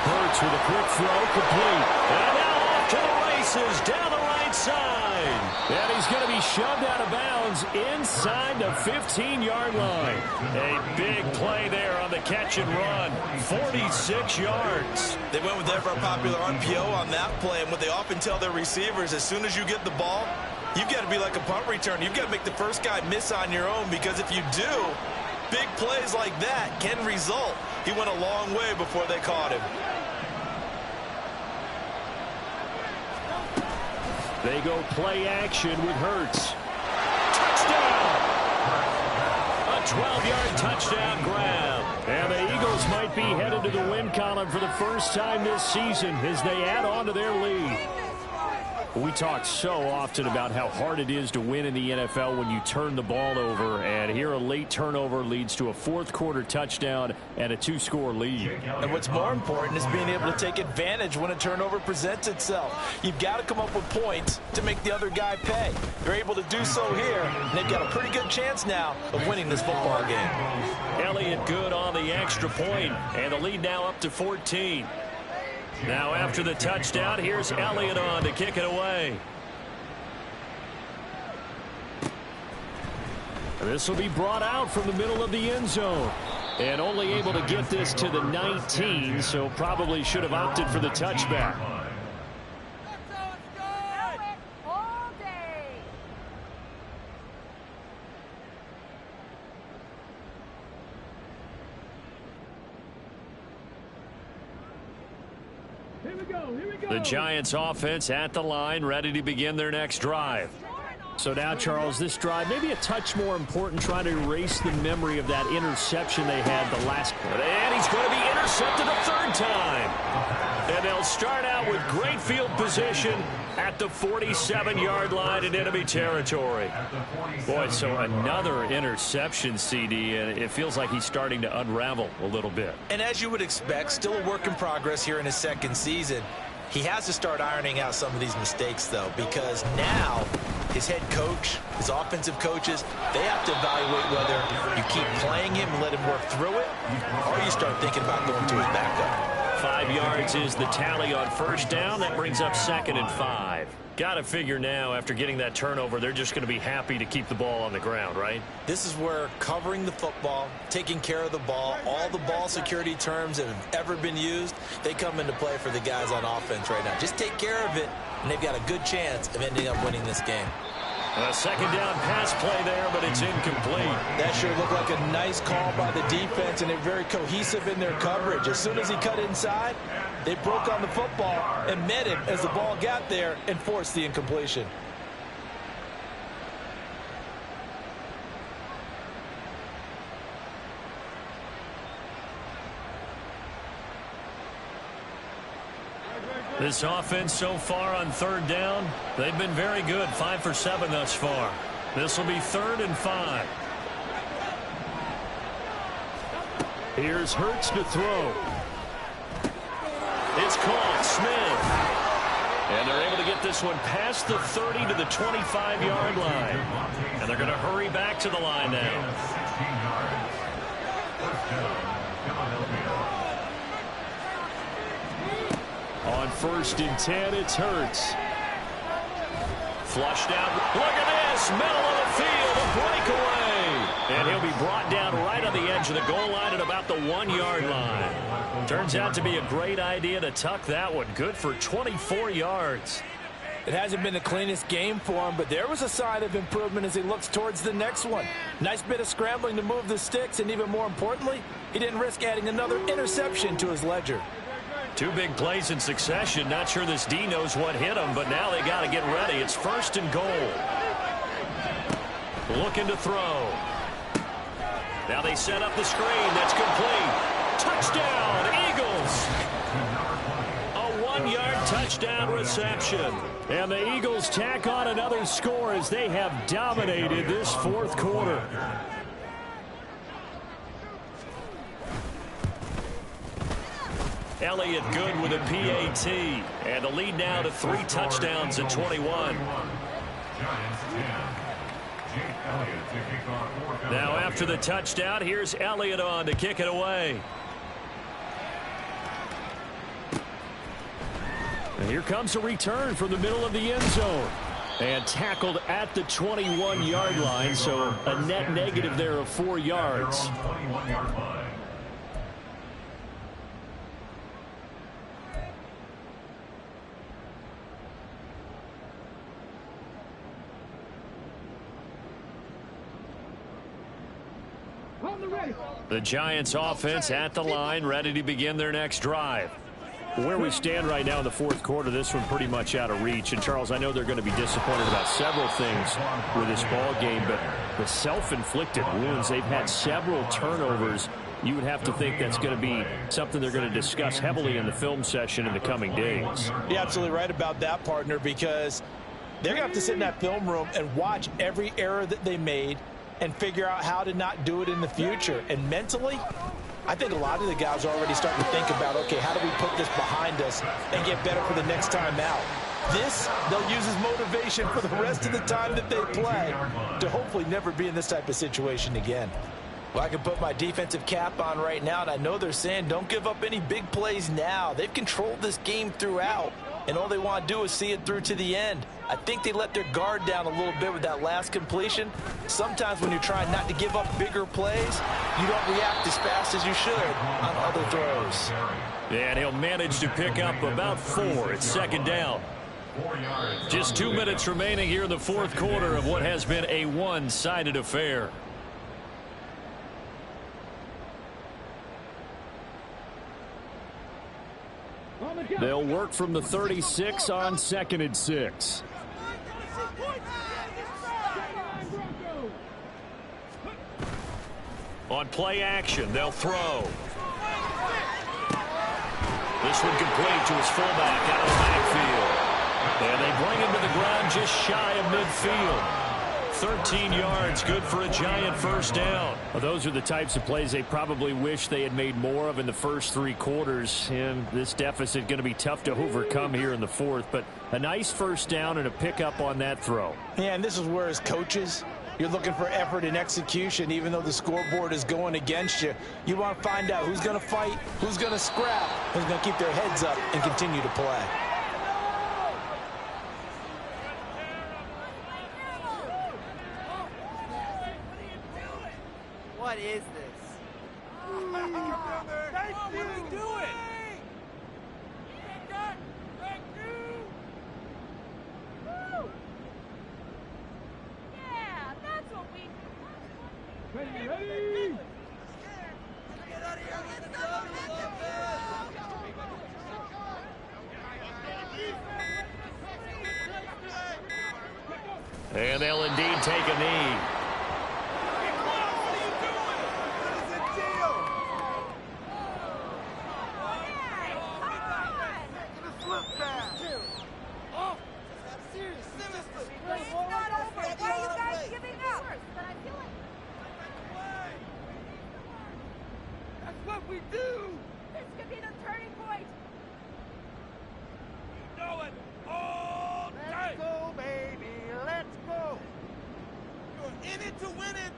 Hurts with a quick throw, complete. And now off to the races down the right side. And he's going to be shoved out of bounds inside the 15-yard line. A big play there on the catch and run. 46 yards. They went with ever popular RPO on that play, and what they often tell their receivers, as soon as you get the ball, You've got to be like a punt return. You've got to make the first guy miss on your own, because if you do, big plays like that can result. He went a long way before they caught him. They go play action with Hurts. Touchdown! A 12-yard touchdown grab. And the Eagles might be headed to the win column for the first time this season as they add on to their lead. We talk so often about how hard it is to win in the NFL when you turn the ball over, and here a late turnover leads to a fourth-quarter touchdown and a two-score lead. And what's more important is being able to take advantage when a turnover presents itself. You've got to come up with points to make the other guy pay. They're able to do so here, and they've got a pretty good chance now of winning this football game. Elliott good on the extra point, and the lead now up to 14. Now after the touchdown, here's Elliott on to kick it away. This will be brought out from the middle of the end zone. And only able to get this to the 19, so probably should have opted for the touchback. The Giants offense at the line, ready to begin their next drive. So now, Charles, this drive maybe a touch more important, trying to erase the memory of that interception they had the last. And he's going to be intercepted a third time. And they'll start out with great field position at the 47-yard line in enemy territory. Boy, so another interception, CD, and it feels like he's starting to unravel a little bit. And as you would expect, still a work in progress here in his second season. He has to start ironing out some of these mistakes, though, because now his head coach, his offensive coaches, they have to evaluate whether you keep playing him and let him work through it, or you start thinking about going to his backup. 5 yards is the tally on first down. That brings up 2nd and 5. Got to figure now, after getting that turnover, they're just going to be happy to keep the ball on the ground, right? This is where covering the football, taking care of the ball, all the ball security terms that have ever been used, they come into play for the guys on offense right now. Just take care of it, and they've got a good chance of ending up winning this game. A second down pass play there, but it's incomplete. That sure looked like a nice call by the defense, and they're very cohesive in their coverage. As soon as he cut inside, they broke on the football and met him as the ball got there and forced the incompletion. This offense so far on third down, they've been very good. 5 for 7 thus far. This will be 3rd and 5. Here's Hurts to throw. It's caught. Smith. And they're able to get this one past the 30 to the 25-yard line. And they're going to hurry back to the line now. On 1st and 10, it's Hurts. Flushed out. Look at this. Middle of the field. A breakaway. And he'll be brought down right on the edge of the goal line at about the 1-yard line. Turns out to be a great idea to tuck that one. Good for 24 yards. It hasn't been the cleanest game for him, but there was a sign of improvement as he looks towards the next one. Nice bit of scrambling to move the sticks, and even more importantly, he didn't risk adding another interception to his ledger. 2 big plays in succession. Not sure this D knows what hit him, but now they got to get ready. It's 1st and goal. Looking to throw. Now they set up the screen. That's complete. Touchdown, Eagles. A 1-yard touchdown reception. And the Eagles tack on another score as they have dominated this fourth quarter. Elliott good with a PAT. And the lead now to 3 touchdowns at 21. Now after the touchdown, here's Elliott on to kick it away. And here comes a return from the middle of the end zone. And tackled at the 21-yard line, so a net negative there of 4 yards. The Giants offense at the line, ready to begin their next drive. Where we stand right now in the fourth quarter, this one pretty much out of reach. And, Charles, I know they're going to be disappointed about several things with this ball game, but the self-inflicted wounds, they've had several turnovers. You would have to think that's going to be something they're going to discuss heavily in the film session in the coming days. You're absolutely right about that, partner, because they're going to have to sit in that film room and watch every error that they made and figure out how to not do it in the future. And mentally, I think a lot of the guys are already starting to think about, okay, how do we put this behind us and get better for the next time out? This, they'll use as motivation for the rest of the time that they play to hopefully never be in this type of situation again. Well, I can put my defensive cap on right now, and I know they're saying don't give up any big plays now. They've controlled this game throughout, and all they want to do is see it through to the end. I think they let their guard down a little bit with that last completion. Sometimes when you're trying not to give up bigger plays, you don't react as fast as you should on other throws. And he'll manage to pick up about 4. It's second down. Just 2 minutes remaining here in the fourth quarter of what has been a one-sided affair. They'll work from the 36 on 2nd and 6. On play action, they'll throw. This one complete to his fullback out of the backfield. And they bring him to the ground just shy of midfield. 13 yards, good for a Giant first down. Well, those are the types of plays they probably wish they had made more of in the first 3 quarters. And this deficit going to be tough to overcome here in the fourth. But a nice first down and a pickup on that throw. Yeah, and this is where as coaches, you're looking for effort and execution. Even though the scoreboard is going against you, you want to find out who's going to fight, who's going to scrap, who's going to keep their heads up and continue to play. What is this? What are you doing? Yeah, that's what we do. Ready? Get out of here. Let's go. And they'll indeed take a knee. What we do! This could be the turning point. You know it all day! Let's go, baby! Let's go! You're in it to win it!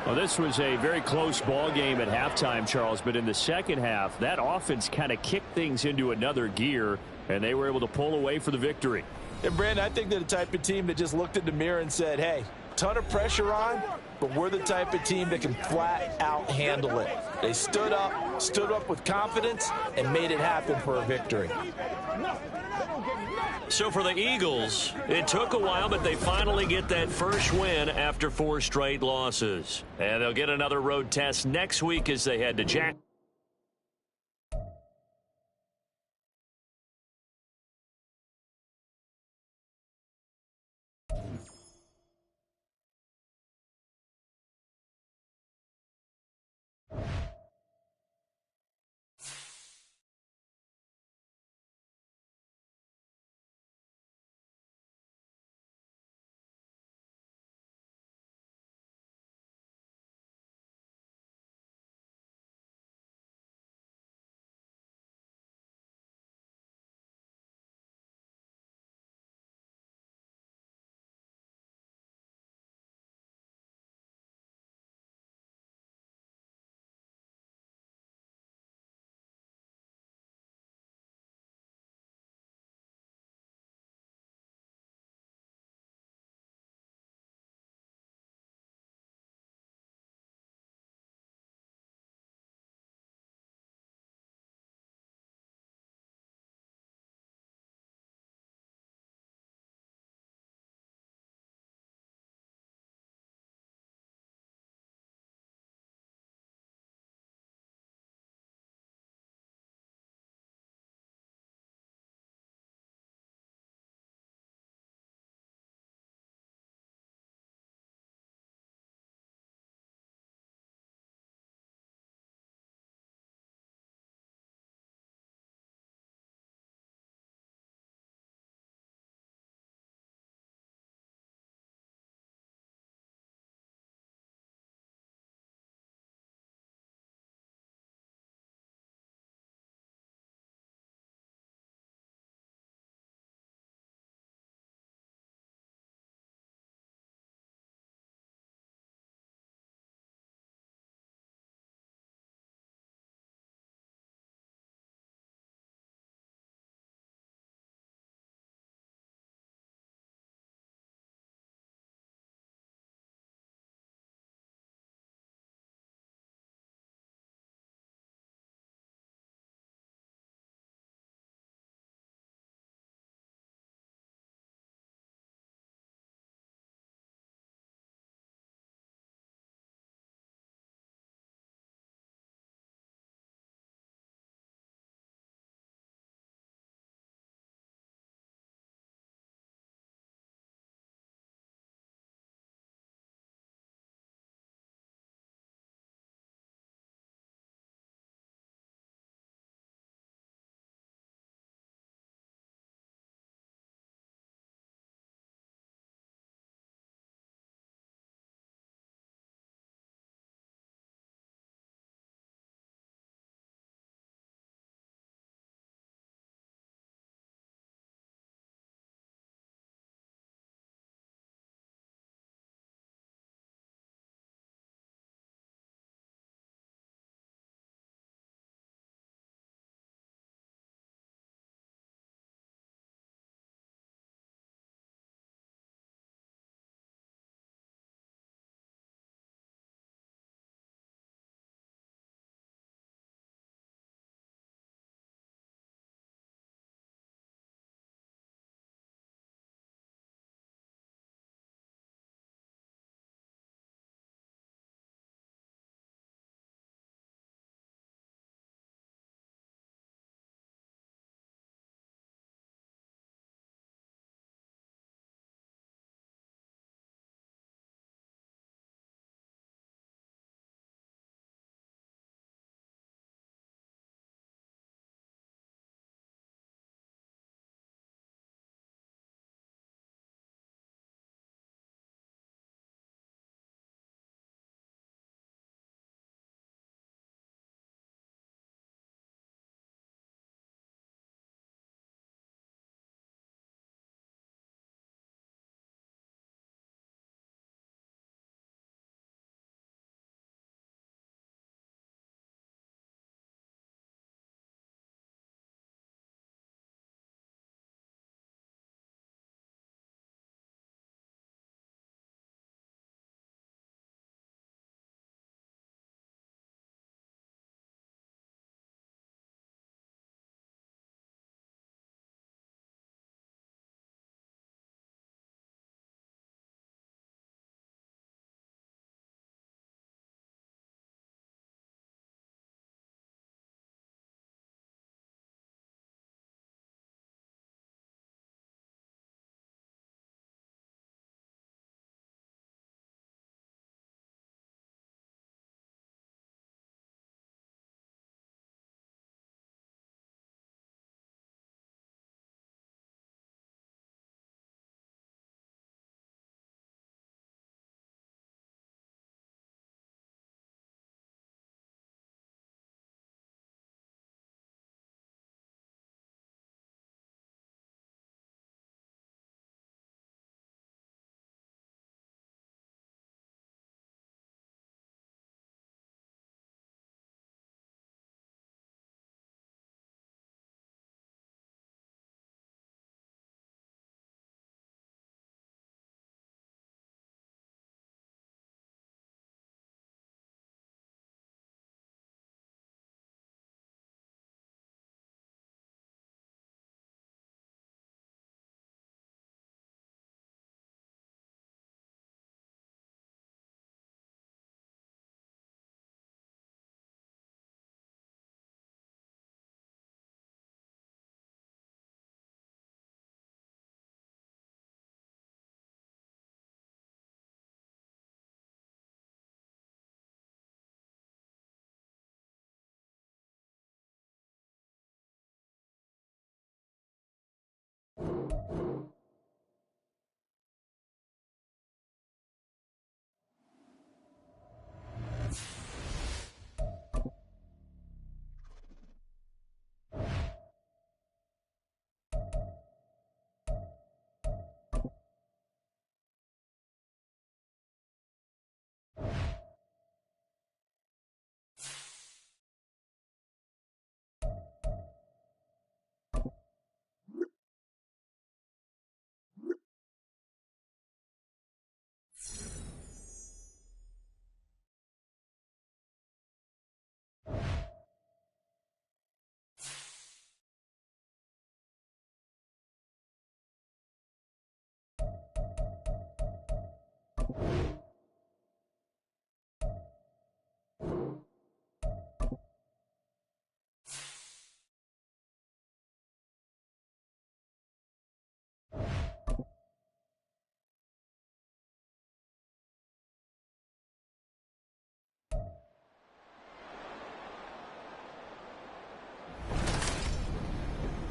Well, this was a very close ball game at halftime, Charles, but in the second half, that offense kind of kicked things into another gear, and they were able to pull away for the victory. And, Brandon, I think they're the type of team that just looked in the mirror and said, hey, ton of pressure on, but we're the type of team that can flat out handle it. They stood up with confidence, and made it happen for a victory. So for the Eagles, it took a while, but they finally get that first win after 4 straight losses. And they'll get another road test next week as they head to Jacksonville.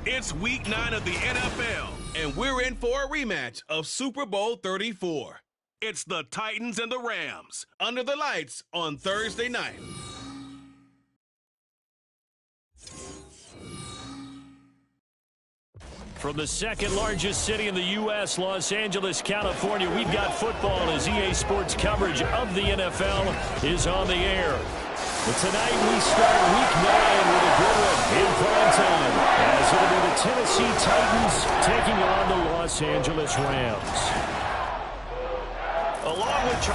It's week 9 of the NFL, and we're in for a rematch of Super Bowl 34. It's the Titans and the Rams under the lights on Thursday night. From the second largest city in the U.S., Los Angeles, California, we've got football as EA Sports coverage of the NFL is on the air. But tonight we start week 9 with a good one in prime time, as it'll be the Tennessee Titans taking on the Los Angeles Rams. Along with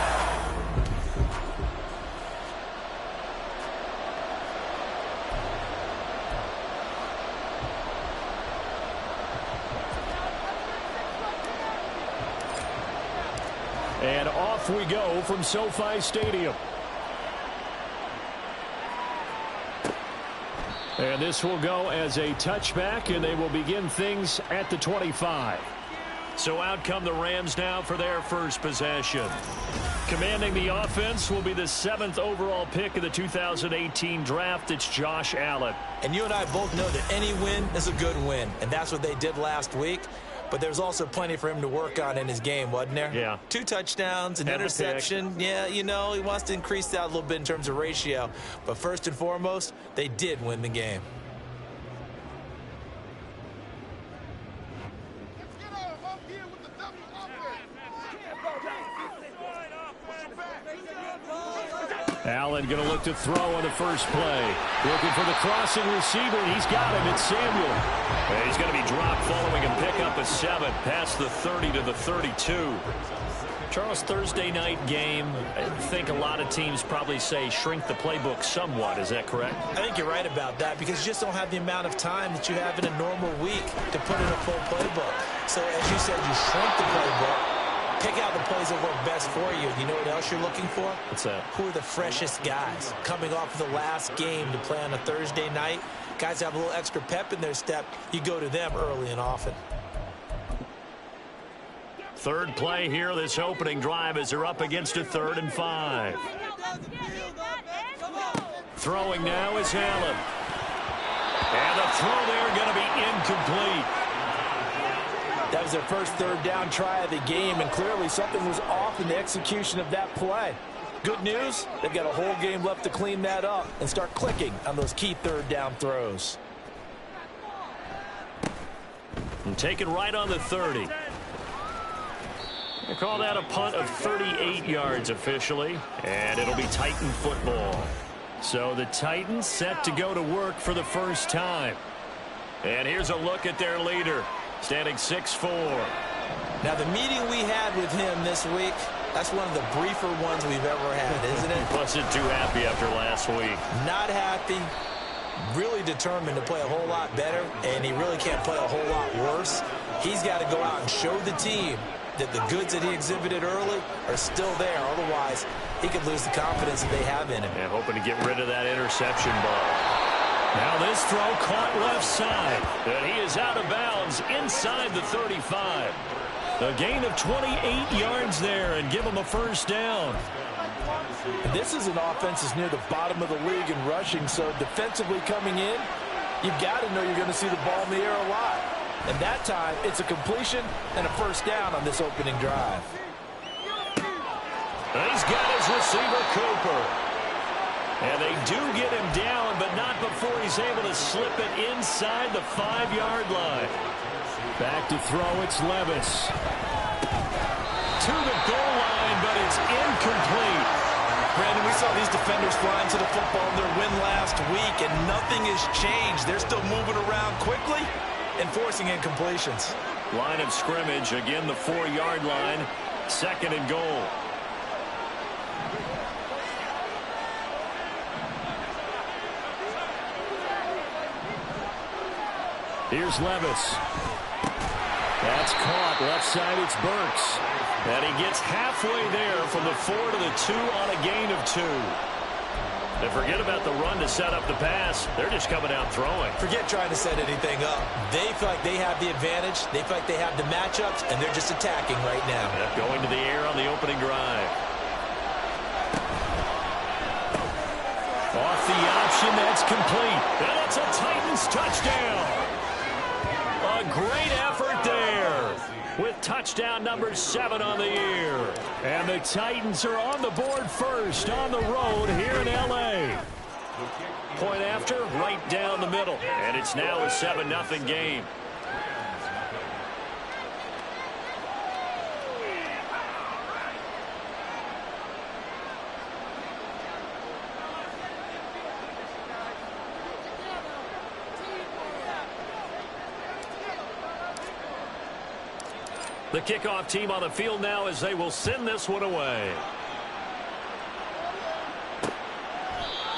and off we go from SoFi Stadium. And this will go as a touchback, and they will begin things at the 25. So out come the Rams now for their first possession. Commanding the offense will be the 7th overall pick of the 2018 draft. It's Josh Allen. And you and I both know that any win is a good win, and that's what they did last week. But there's also plenty for him to work on in his game, wasn't there? Yeah. 2 touchdowns, an interception. Yeah, you know, he wants to increase that a little bit in terms of ratio. But first and foremost, they did win the game. Allen going to look to throw on the first play. Looking for the crossing receiver. He's got him. It's Samuel. And he's going to be dropped following a pickup of 7 past the 30 to the 32. Charles, Thursday night game, I think a lot of teams probably say shrink the playbook somewhat. Is that correct? I think you're right about that because you just don't have the amount of time that you have in a normal week to put in a full playbook. So as you said, you shrink the playbook. Pick out the plays that work best for you. You know what else you're looking for? What's that? Who are the freshest guys coming off of the last game to play on a Thursday night? Guys have a little extra pep in their step. You go to them early and often. Third play here, this opening drive as they're up against a 3rd and 5. Throwing now is Allen. And the throw there going to be incomplete. That was their first 3rd down try of the game, and clearly something was off in the execution of that play. Good news, they've got a whole game left to clean that up and start clicking on those key 3rd down throws. And taken right on the 30. They call that a punt of 38 yards officially, and it'll be Titan football. So the Titans set to go to work for the first time. And here's a look at their leader, standing 6'4". Now, the meeting we had with him this week, that's one of the briefer ones we've ever had, isn't it? He wasn't too happy after last week. Not happy, really determined to play a whole lot better, and he really can't play a whole lot worse. He's got to go out and show the team that the goods that he exhibited early are still there. Otherwise, he could lose the confidence that they have in him. And hoping to get rid of that interception ball. Now this throw caught left side. And he is out of bounds inside the 35. A gain of 28 yards there and give him a first down. And this is an offense that's near the bottom of the league in rushing, so defensively coming in, you've got to know you're going to see the ball in the air a lot. And that time, it's a completion and a first down on this opening drive. He's got his receiver, Cooper. And they do get him down, but not before he's able to slip it inside the 5-yard line. Back to throw, it's Levis. To the goal line, but it's incomplete. Brandon, we saw these defenders flying to the football in their win last week, and nothing has changed. They're still moving around quickly and forcing incompletions. Line of scrimmage, again the 4-yard line, 2nd and goal. Here's Levis. That's caught. Left side, it's Burks. And he gets halfway there from the 4 to the 2 on a gain of 2. And forget about the run to set up the pass. They're just coming out throwing. Forget trying to set anything up. They feel like they have the advantage. They feel like they have the matchups, and they're just attacking right now. Going to the air on the opening drive. Off the option, that's complete. And it's a Titans touchdown. A great effort there with touchdown number 7 on the year. And the Titans are on the board first on the road here in L.A. Point after, right down the middle. And it's now a 7-0 game. The kickoff team on the field now as they will send this one away.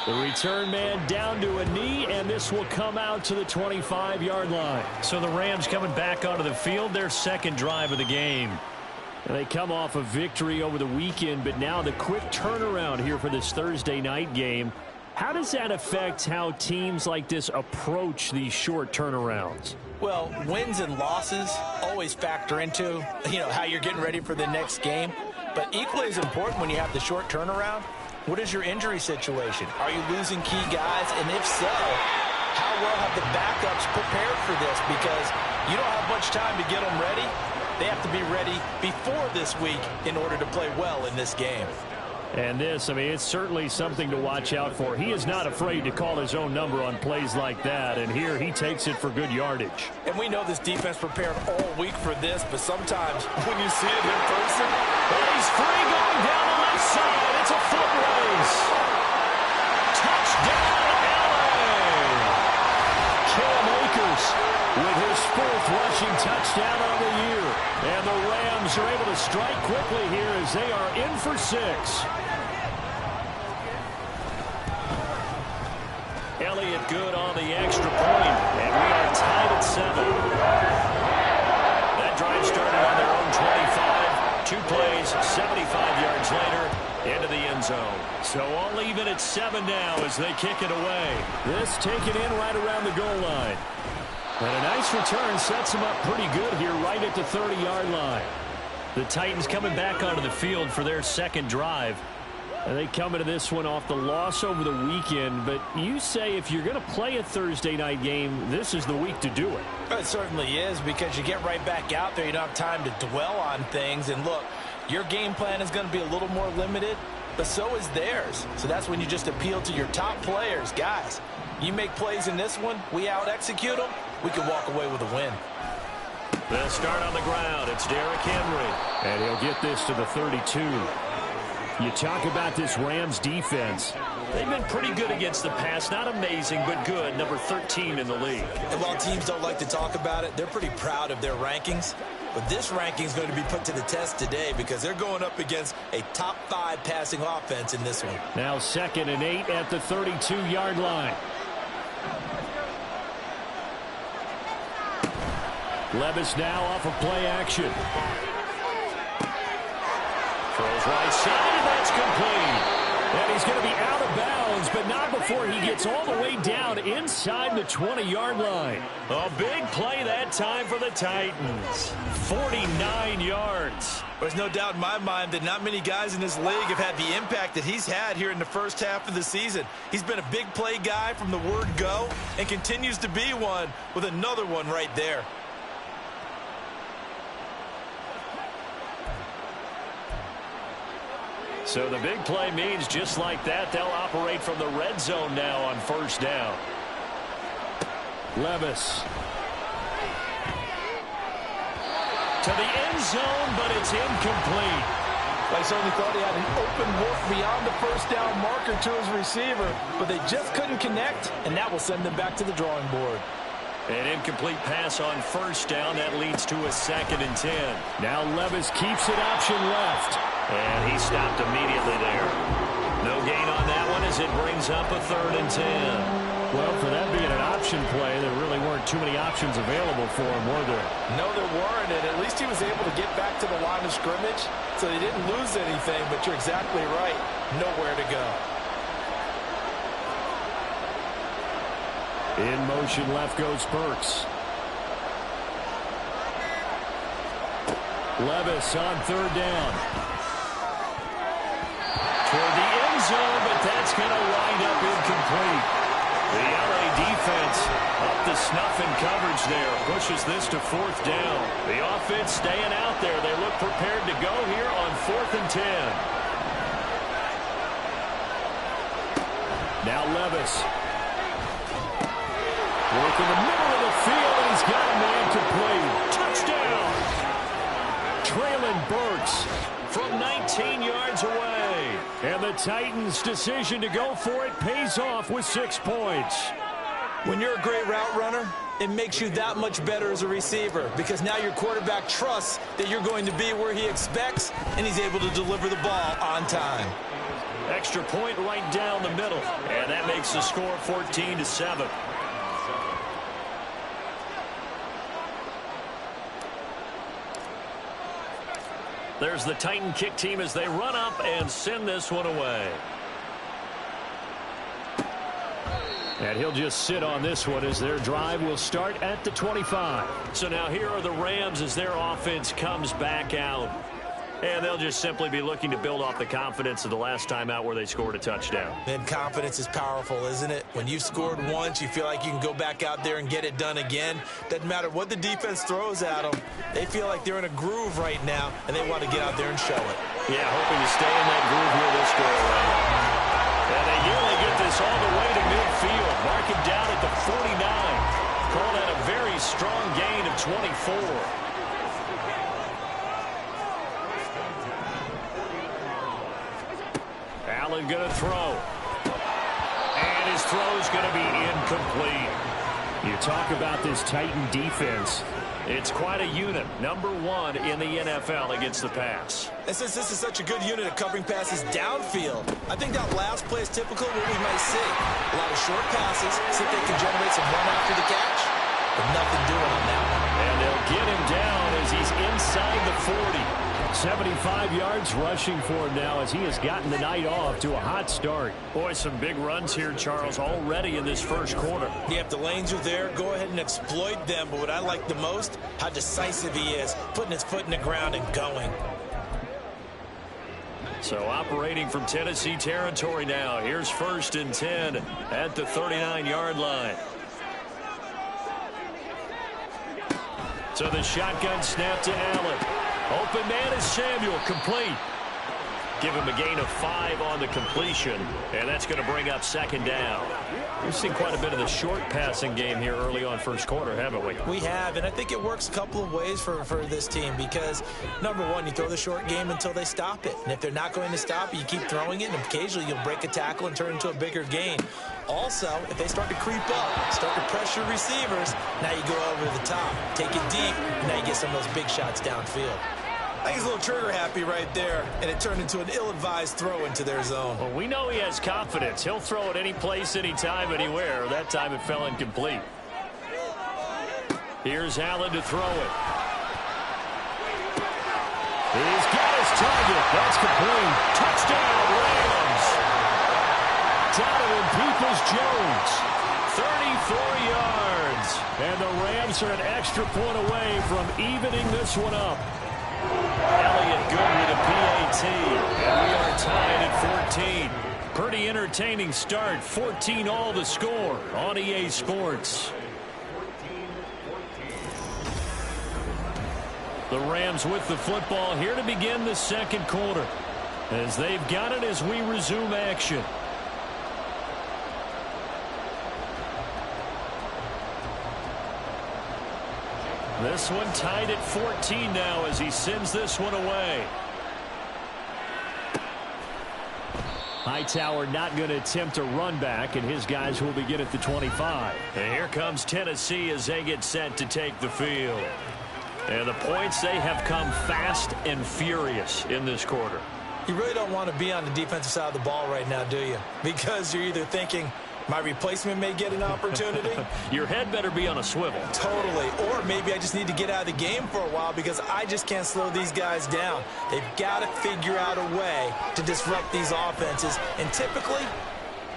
The return man down to a knee, and this will come out to the 25-yard line. So the Rams coming back onto the field, their 2nd drive of the game. And they come off a victory over the weekend, but now the quick turnaround here for this Thursday night game. How does that affect how teams like this approach these short turnarounds? Well, wins and losses always factor into, how you're getting ready for the next game. But equally as important when you have the short turnaround, what is your injury situation? Are you losing key guys? And if so, how well have the backups prepared for this? Because you don't have much time to get them ready. They have to be ready before this week in order to play well in this game. And this, it's certainly something to watch out for. He is not afraid to call his own number on plays like that, and here he takes it for good yardage. And we know this defense prepared all week for this, but sometimes when you see it in person, he's free going down the left side. It's a foot race. Touchdown, LA! Cam Akers with his 4th rushing touchdown on the year. And the Rams are able to strike quickly here as they are in for 6. Elliott good on the extra point, and we are tied at 7. That drive started on their own 25. 2 plays, 75 yards later, into the end zone. So all even at 7 now as they kick it away. This taken in right around the goal line. And a nice return sets them up pretty good here right at the 30-yard line. The Titans coming back onto the field for their 2nd drive. And they come into this one off the loss over the weekend. But you say if you're going to play a Thursday night game, this is the week to do it. It certainly is, because you get right back out there. You don't have time to dwell on things. And look, your game plan is going to be a little more limited, but so is theirs. So that's when you just appeal to your top players. Guys, you make plays in this one, we out-execute them, we can walk away with a win. They'll start on the ground. It's Derrick Henry. And he'll get this to the 32. You talk about this Rams defense. They've been pretty good against the pass. Not amazing, but good. Number 13 in the league. And while teams don't like to talk about it, they're pretty proud of their rankings. But this ranking is going to be put to the test today because they're going up against a top 5 passing offense in this one. Now 2nd and 8 at the 32-yard line. Levis now off of play action. Throws right side, and that's complete. And he's going to be out of bounds, but not before he gets all the way down inside the 20-yard line. A big play that time for the Titans. 49 yards. There's no doubt in my mind that not many guys in this league have had the impact that he's had here in the first half of the season. He's been a big play guy from the word go and continues to be one with another one right there. So the big play means just like that, they'll operate from the red zone now on first down. Levis. To the end zone, but it's incomplete. I certainly thought he had an open look beyond the first down marker to his receiver, but they just couldn't connect, and that will send them back to the drawing board. An incomplete pass on first down. That leads to a 2nd and 10. Now Levis keeps it option left. And he stopped immediately there. No gain on that one as it brings up a 3rd and 10. Well, for that being an option play, there really weren't too many options available for him, were there? No, there weren't, and at least he was able to get back to the line of scrimmage, so he didn't lose anything, but you're exactly right. Nowhere to go. In motion left goes Burks. Levis on 3rd down. Toward the end zone, but that's going to wind up incomplete. The LA defense up to snuff in coverage there. Pushes this to 4th down. The offense staying out there. They look prepared to go here on 4th and 10. Now Levis. Work in the middle of the field, and he's got a man complete. Touchdown! Traylon Burks From 19 yards away. And the Titans' decision to go for it pays off with 6 points. When you're a great route runner, it makes you that much better as a receiver because now your quarterback trusts that you're going to be where he expects, and he's able to deliver the ball on time. Extra point right down the middle. And that makes the score 14-7. There's the Titan kick team as they run up and send this one away. And he'll just sit on this one as their drive will start at the 25. So now here are the Rams as their offense comes back out. And they'll just simply be looking to build off the confidence of the last time out where they scored a touchdown. And confidence is powerful, isn't it? When you've scored once, you feel like you can go back out there and get it done again. Doesn't matter what the defense throws at them. They feel like they're in a groove right now, and they want to get out there and show it. Yeah, hoping to stay in that groove here this go around. And they nearly get this all the way to midfield. Mark him down at the 49. Call that a very strong gain of 24. Allen going to throw. And his throw is going to be incomplete. You talk about this Titan defense. It's quite a unit. Number 1 in the NFL against the pass. And since this is such a good unit of covering passes downfield, I think that last play is typical of what we might see. A lot of short passes, see if they can generate some run after the catch. But nothing doing on that one. And they'll get him down as he's inside the 40. 75 yards rushing for him now as he has gotten the night off to a hot start. Boy, some big runs here, Charles, already in this first quarter. Yeah, if the lanes are there, go ahead and exploit them. But what I like the most, how decisive he is, putting his foot in the ground and going. So operating from Tennessee territory now. Here's 1st and 10 at the 39-yard line. So the shotgun snap to Allen. Open man is Samuel, complete. Give him a gain of 5 on the completion, and that's going to bring up 2nd down. We've seen quite a bit of the short passing game here early on first quarter, haven't we? We have, and I think it works a couple of ways for this team because, number one, you throw the short game until they stop it. And if they're not going to stop it, you keep throwing it, and occasionally you'll break a tackle and turn it into a bigger gain. Also, if they start to creep up, start to pressure receivers, now you go over the top, take it deep, and now you get some of those big shots downfield. I think he's a little trigger happy right there, and it turned into an ill-advised throw into their zone. Well, we know he has confidence. He'll throw it any place, anytime, anywhere. That time it fell incomplete. Here's Allen to throw it. He's got his target. That's complete. Touchdown, Rams. Donovan Peoples-Jones. 34 yards. And the Rams are an extra point away from evening this one up. Elliott good with a PAT. And we are tied at 14. Pretty entertaining start. 14 all the score on EA Sports. The Rams with the football here to begin the second quarter. as they've got it as we resume action. This one tied at 14 now as he sends this one away. Hightower not going to attempt a run back, and his guys will begin at the 25. And here comes Tennessee as they get set to take the field. And the points, they have come fast and furious in this quarter. You really don't want to be on the defensive side of the ball right now, do you? Because you're either thinking, my replacement may get an opportunity. Your head better be on a swivel. Totally. Or maybe I just need to get out of the game for a while because I just can't slow these guys down. They've got to figure out a way to disrupt these offenses. And typically,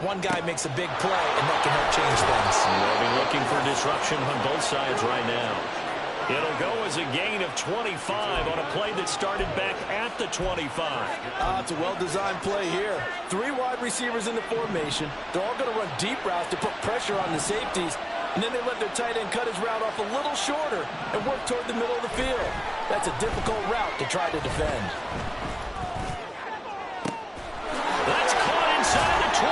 one guy makes a big play, and that can help change things. They'll be looking for disruption on both sides right now. It'll go as a gain of 25 on a play that started back at the 25. It's a well-designed play here. 3 wide receivers in the formation. They're all going to run deep routes to put pressure on the safeties, and then they let their tight end cut his route off a little shorter and work toward the middle of the field. That's a difficult route to try to defend. That's caught inside the 20.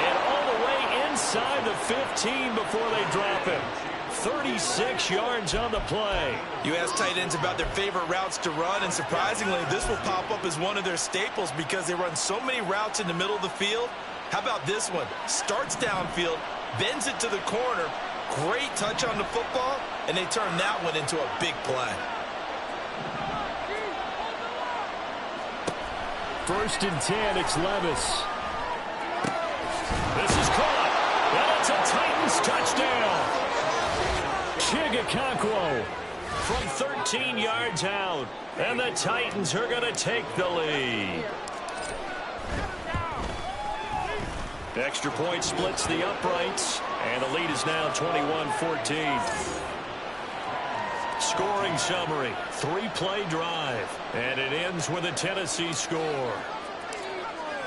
And all the way inside the 15 before they drop him. 36 yards on the play. You ask tight ends about their favorite routes to run, and surprisingly, this will pop up as one of their staples because they run so many routes in the middle of the field. How about this one? Starts downfield, bends it to the corner, great touch on the football, and they turn that one into a big play. First and 10, it's Levis. This is caught, and it's a Titans touchdown. Chigakonkwo from 13 yards out, and the Titans are going to take the lead. Extra point splits the uprights, and the lead is now 21-14. Scoring summary, 3-play drive, and it ends with a Tennessee score.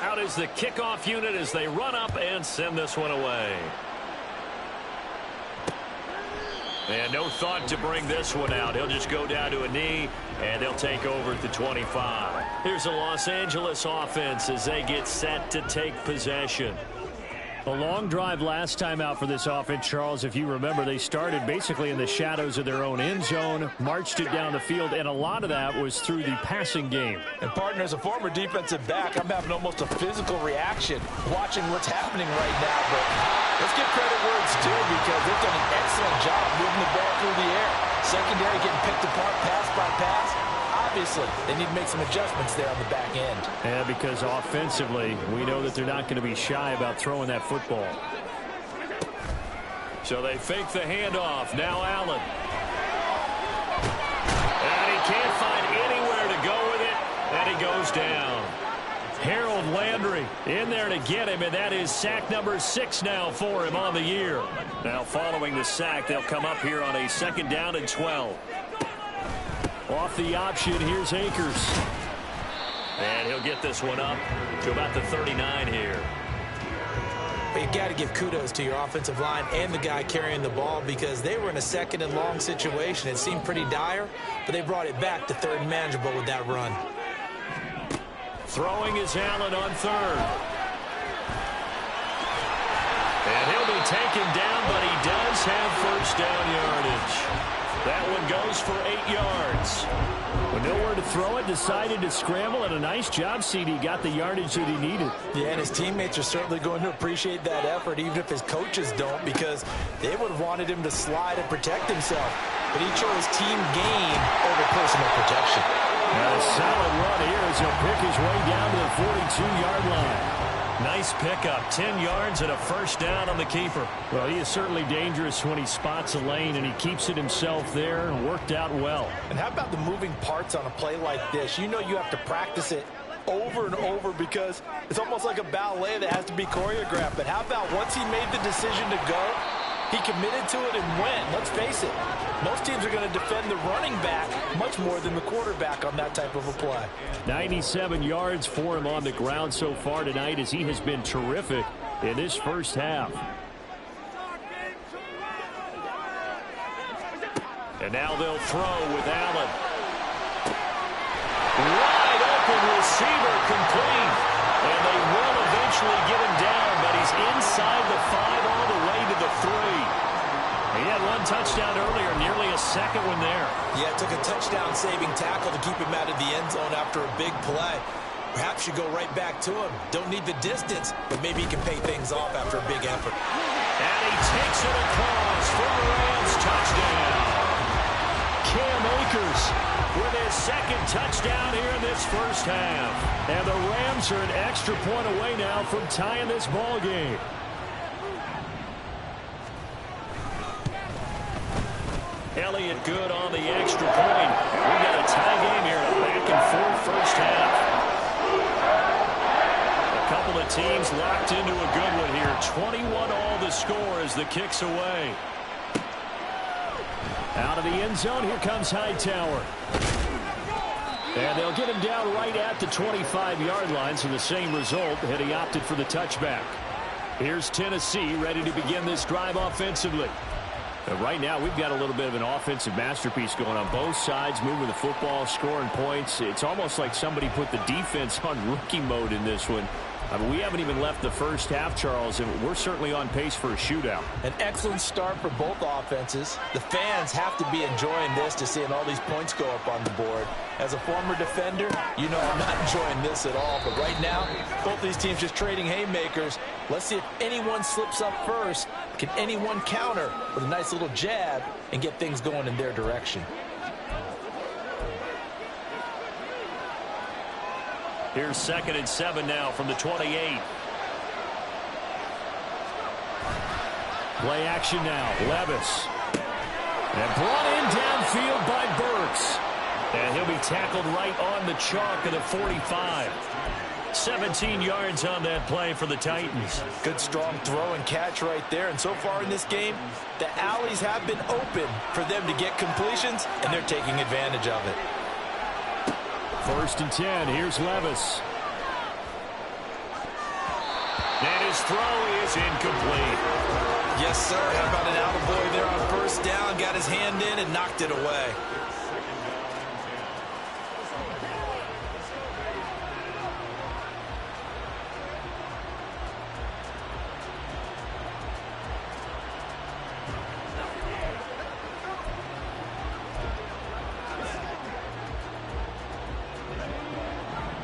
Out is the kickoff unit as they run up and send this one away. And no thought to bring this one out. He'll just go down to a knee, and they'll take over at the 25. Here's the Los Angeles offense as they get set to take possession. A long drive last time out for this offense, Charles. If you remember, they started basically in the shadows of their own end zone, marched it down the field, and a lot of that was through the passing game. And, partner, as a former defensive back, I'm having almost a physical reaction watching what's happening right now. But let's give credit where it's due because they've done an excellent job moving the ball through the air. Secondary getting picked apart pass by pass. Obviously, they need to make some adjustments there on the back end. Yeah, because offensively, we know that they're not going to be shy about throwing that football. So they fake the handoff. Now Allen. And he can't find anywhere to go with it, and he goes down. Harold Landry in there to get him, and that is sack number 6 now for him on the year. Now following the sack, they'll come up here on a 2nd down and 12. Off the option, here's Akers. And he'll get this one up to about the 39 here. But you got to give kudos to your offensive line and the guy carrying the ball because they were in a 2nd and long situation. It seemed pretty dire, but they brought it back to 3rd and manageable with that run. Throwing is Allen on 3rd. And he'll be taken down, but he does have 1st down yardage. That one goes for 8 yards. With nowhere to throw it, decided to scramble, and a nice job, CD. Got the yardage that he needed. Yeah, and his teammates are certainly going to appreciate that effort, even if his coaches don't, because they would have wanted him to slide and protect himself. But he chose team gain over personal protection. Now a solid run here as he'll pick his way down to the 42-yard line. Nice pickup, 10 yards and a 1st down on the keeper. Well, he is certainly dangerous when he spots a lane, and he keeps it himself there and worked out well. And how about the moving parts on a play like this? You know you have to practice it over and over because it's almost like a ballet that has to be choreographed. But how about once he made the decision to go, he committed to it and went. Let's face it, most teams are going to defend the running back much more than the quarterback on that type of a play. 97 yards for him on the ground so far tonight as he has been terrific in this first half. And now they'll throw with Allen. Wide open receiver complete. And they will eventually get him down, but he's inside the 5 all the way to the 3. He had one touchdown earlier, nearly a second one there. Yeah, it took a touchdown-saving tackle to keep him out of the end zone after a big play. Perhaps you go right back to him. Don't need the distance, but maybe he can pay things off after a big effort. And he takes it across for a Rams touchdown. Cam Akers with his second touchdown here in this first half. And the Rams are an extra point away now from tying this ball game. Elliott good on the extra point. We got a tie game here, a back-and-forth first half. A couple of teams locked into a good one here. 21 all the score as the kick's away. Out of the end zone, here comes Hightower. And they'll get him down right at the 25-yard line, so the same result had he opted for the touchback. Here's Tennessee ready to begin this drive offensively. Right now, we've got a little bit of an offensive masterpiece going on both sides, moving the football, scoring points. It's almost like somebody put the defense on rookie mode in this one. I mean, we haven't even left the first half, Charles, and we're certainly on pace for a shootout. An excellent start for both offenses. The fans have to be enjoying this to seeing all these points go up on the board. As a former defender, you know I'm not enjoying this at all. But right now, both these teams just trading haymakers. Let's see if anyone slips up first. Can anyone counter with a nice little jab and get things going in their direction? Here's 2nd and 7 now from the 28. Play action now. Levis. And brought in downfield by Burks. And he'll be tackled right on the chalk of the 45. 17 yards on that play for the Titans. Good strong throw and catch right there. And so far in this game, the alleys have been open for them to get completions, and they're taking advantage of it. 1st and 10. Here's Levis. And his throw is incomplete. Yes, sir. How about an attaboy there on 1st down? Got his hand in and knocked it away.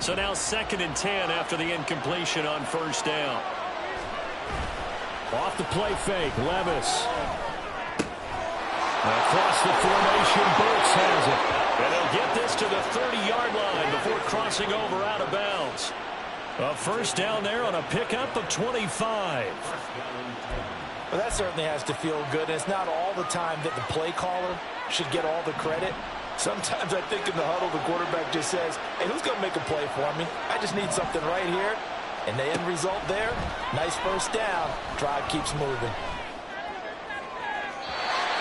So now 2nd and 10 after the incompletion on 1st down. Off the play fake, Levis. Across the formation, Burks has it. And they'll get this to the 30-yard line before crossing over out of bounds. A 1st down there on a pickup of 25. Well, that certainly has to feel good. And it's not all the time that the play caller should get all the credit. Sometimes I think in the huddle, the quarterback just says, hey, who's going to make a play for me? I just need something right here. And the end result there, nice 1st down. Drive keeps moving.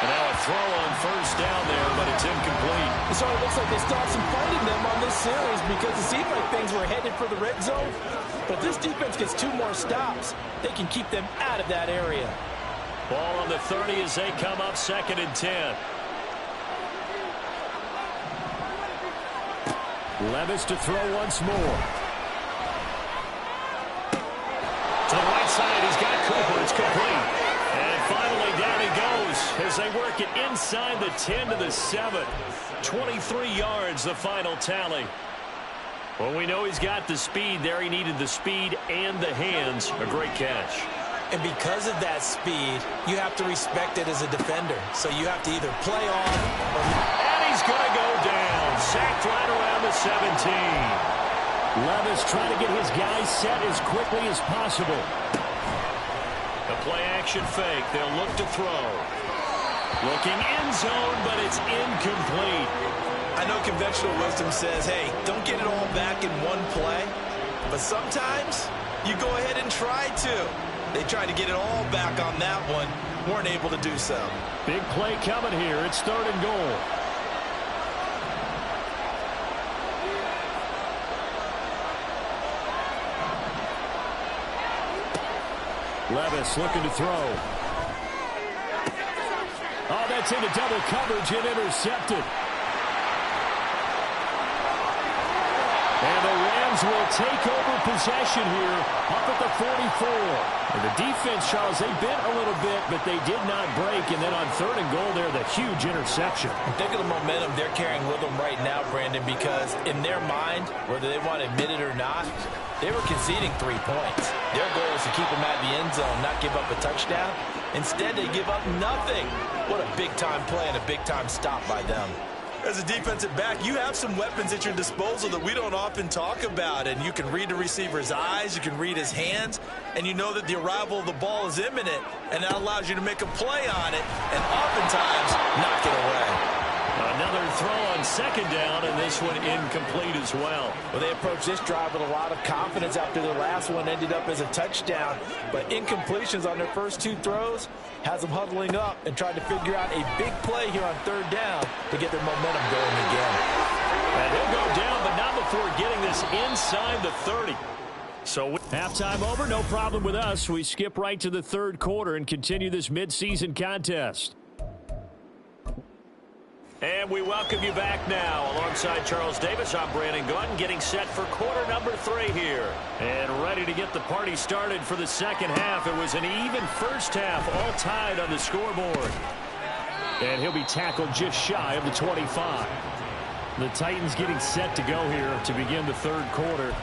And now a throw on 1st down there, but it's incomplete. So it looks like they still have some fight in them on this series because it seemed like things were headed for the red zone. But if this defense gets 2 more stops, they can keep them out of that area. Ball on the 30 as they come up 2nd and 10. Levis to throw once more. To the right side, he's got Cooper. It's complete. And finally down he goes as they work it inside the 10 to the 7. 23 yards, the final tally. Well, we know he's got the speed there. He needed the speed and the hands. A great catch. And because of that speed, you have to respect it as a defender. So you have to either play on or... And he's going to go down. Sacked right around the 17. Levis trying to get his guys set as quickly as possible. The play action fake. They'll look to throw. Looking end zone, but it's incomplete. I know conventional wisdom says, hey, don't get it all back in one play. But sometimes you go ahead and try to. They tried to get it all back on that one. Weren't able to do so. Big play coming here. It's 3rd and goal. Levis looking to throw. Oh, that's into double coverage and intercepted. And the will take over possession here up at the 44. And the defense, Charles, they bit a little bit, but they did not break. And then on 3rd and goal there, the huge interception. Think of the momentum they're carrying with them right now, Brandon, because in their mind, whether they want to admit it or not, they were conceding 3 points. Their goal is to keep them at the end zone, not give up a touchdown. Instead, they give up nothing. What a big-time play and a big-time stop by them. As a defensive back, you have some weapons at your disposal that we don't often talk about. And you can read the receiver's eyes, you can read his hands, and you know that the arrival of the ball is imminent, and that allows you to make a play on it and oftentimes knock it away. Another throw on 2nd down, and this one incomplete as well. Well, they approached this drive with a lot of confidence after their last one ended up as a touchdown. But incompletions on their first 2 throws has them huddling up and trying to figure out a big play here on 3rd down to get their momentum going again. And he'll go down, but not before getting this inside the 30. So halftime over, no problem with us. We skip right to the 3rd quarter and continue this midseason contest. And we welcome you back now. Alongside Charles Davis, I'm Brandon Gaudin, getting set for quarter number 3 here. And ready to get the party started for the 2nd half. It was an even first half, all tied on the scoreboard. And he'll be tackled just shy of the 25. The Titans getting set to go here to begin the 3rd quarter.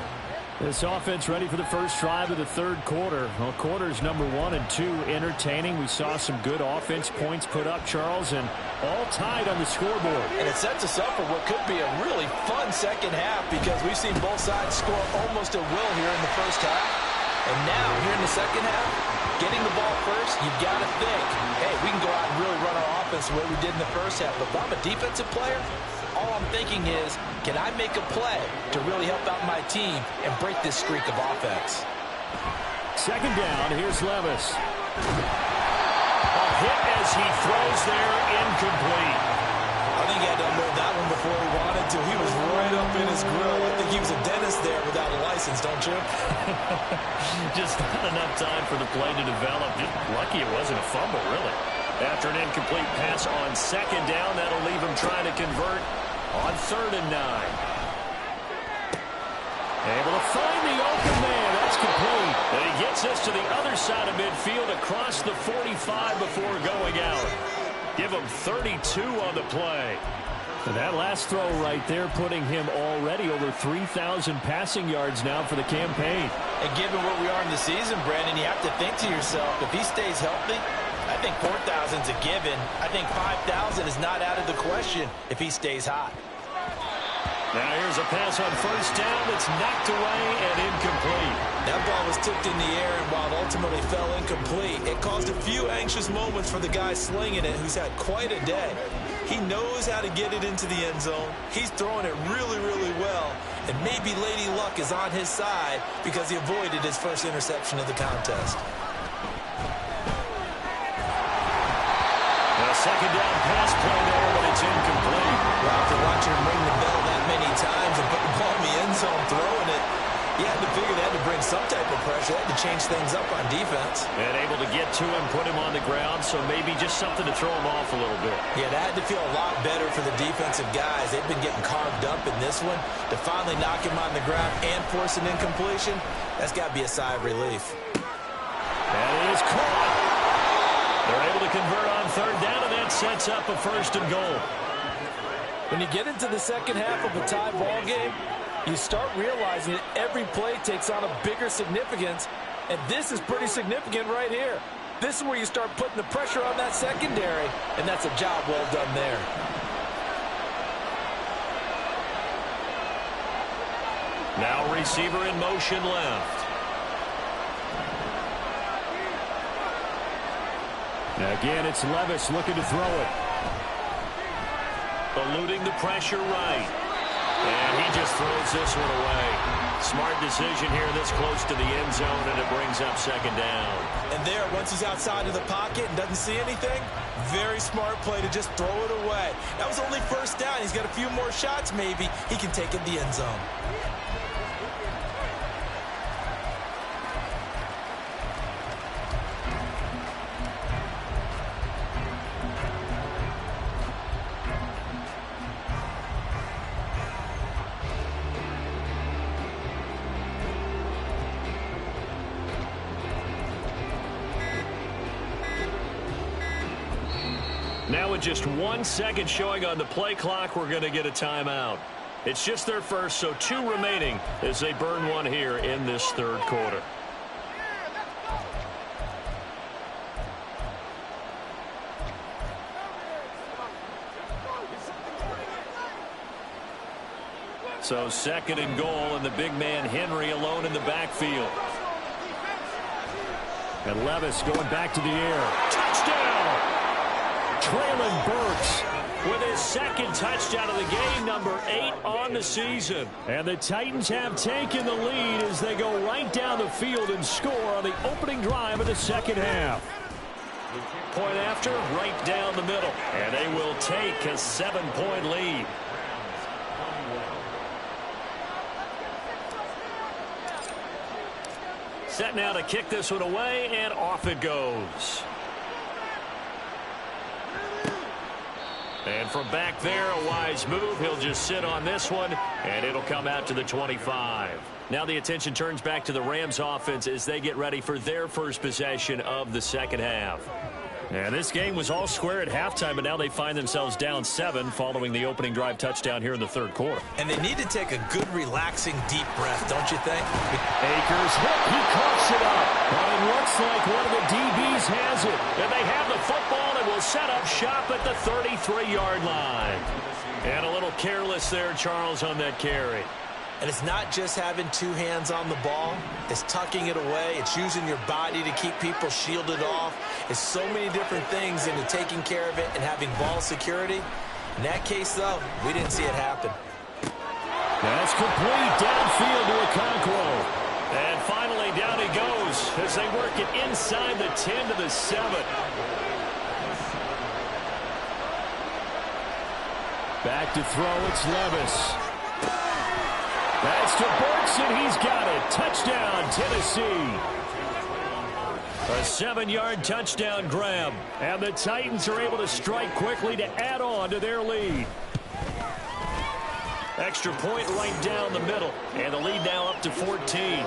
This offense ready for the first drive of the 3rd quarter. Well, quarters number 1 and 2 entertaining. We saw some good offense points put up, Charles, and all tied on the scoreboard. And it sets us up for what could be a really fun 2nd half because we've seen both sides score almost at will here in the first half. And now, here in the 2nd half, getting the ball first, you've got to think, hey, we can go out and really run our offense the way we did in the first half. But if I'm a defensive player, all I'm thinking is, can I make a play to really help out my team and break this streak of offense? 2nd down, here's Levis. A hit as he throws there, incomplete. I think he had to unload that one before he wanted to. He was right up in his grill. I think he was a dentist there without a license, don't you? Just not enough time for the play to develop. Just lucky it wasn't a fumble, really. After an incomplete pass on 2nd down, that'll leave him trying to convert on 3rd and 9. Able to find the open man. That's complete. And he gets this to the other side of midfield across the 45 before going out. Give him 32 on the play. And that last throw right there putting him already over 3,000 passing yards now for the campaign. And given where we are in the season, Brandon, you have to think to yourself, if he stays healthy, I think 4,000 is a given. I think 5,000 is not out of the question if he stays hot. Now here's a pass on 1st down that's knocked away and incomplete. That ball was tipped in the air, and while it ultimately fell incomplete, it caused a few anxious moments for the guy slinging it, who's had quite a day. He knows how to get it into the end zone. He's throwing it really, really well, and maybe Lady Luck is on his side because he avoided his first interception of the contest. A 2nd down pass play there, but it's incomplete. Well, after watching him ring the bell that many times and put the ball in the end zone throwing it, you had to figure they had to bring some type of pressure. They had to change things up on defense. And able to get to him, put him on the ground, so maybe just something to throw him off a little bit. Yeah, that had to feel a lot better for the defensive guys. They've been getting carved up in this one. To finally knock him on the ground and force an incompletion, that's got to be a sigh of relief. That is caught. They're able to convert on 3rd down, and that sets up a 1st and goal. When you get into the 2nd half of a tie ball game, you start realizing that every play takes on a bigger significance, and this is pretty significant right here. This is where you start putting the pressure on that secondary, and that's a job well done there. Now receiver in motion left. Again, it's Levis looking to throw it. Eluding the pressure right. And he just throws this one away. Smart decision here this close to the end zone, and it brings up 2nd down. And there, once he's outside of the pocket and doesn't see anything, very smart play to just throw it away. That was only 1st down. He's got a few more shots maybe. He can take it in the end zone. Now with just 1 second showing on the play clock, we're going to get a timeout. It's just their first, so 2 remaining as they burn one here in this third quarter. So 2nd and goal, and the big man Henry alone in the backfield. And Levis going back to the air. Touchdown! Traylon Burks with his 2nd touchdown of the game, number 8 on the season. And the Titans have taken the lead as they go right down the field and score on the opening drive of the second half. Point after, right down the middle. And they will take a 7-point lead. Set now to kick this one away, and off it goes. And from back there, a wise move. He'll just sit on this one, and it'll come out to the 25. Now the attention turns back to the Rams offense as they get ready for their first possession of the second half. And this game was all square at halftime, but now they find themselves down 7 following the opening drive touchdown here in the third quarter. And they need to take a good, relaxing, deep breath, don't you think? Akers hit. He coughs it up. But it looks like one of the DBs has it. And they have the football and will set up shop at the 33-yard line. And a little careless there, Charles, on that carry. And it's not just having 2 hands on the ball. It's tucking it away. It's using your body to keep people shielded off. It's so many different things into taking care of it and having ball security. In that case, though, we didn't see it happen. That's complete downfield to Okonkwo. And finally, down he goes as they work it inside the 10 to the 7. Back to throw, it's Levis. That's to Burks, and he's got it. Touchdown, Tennessee. A 7-yard touchdown grab. And the Titans are able to strike quickly to add on to their lead. Extra point right down the middle. And the lead now up to 14.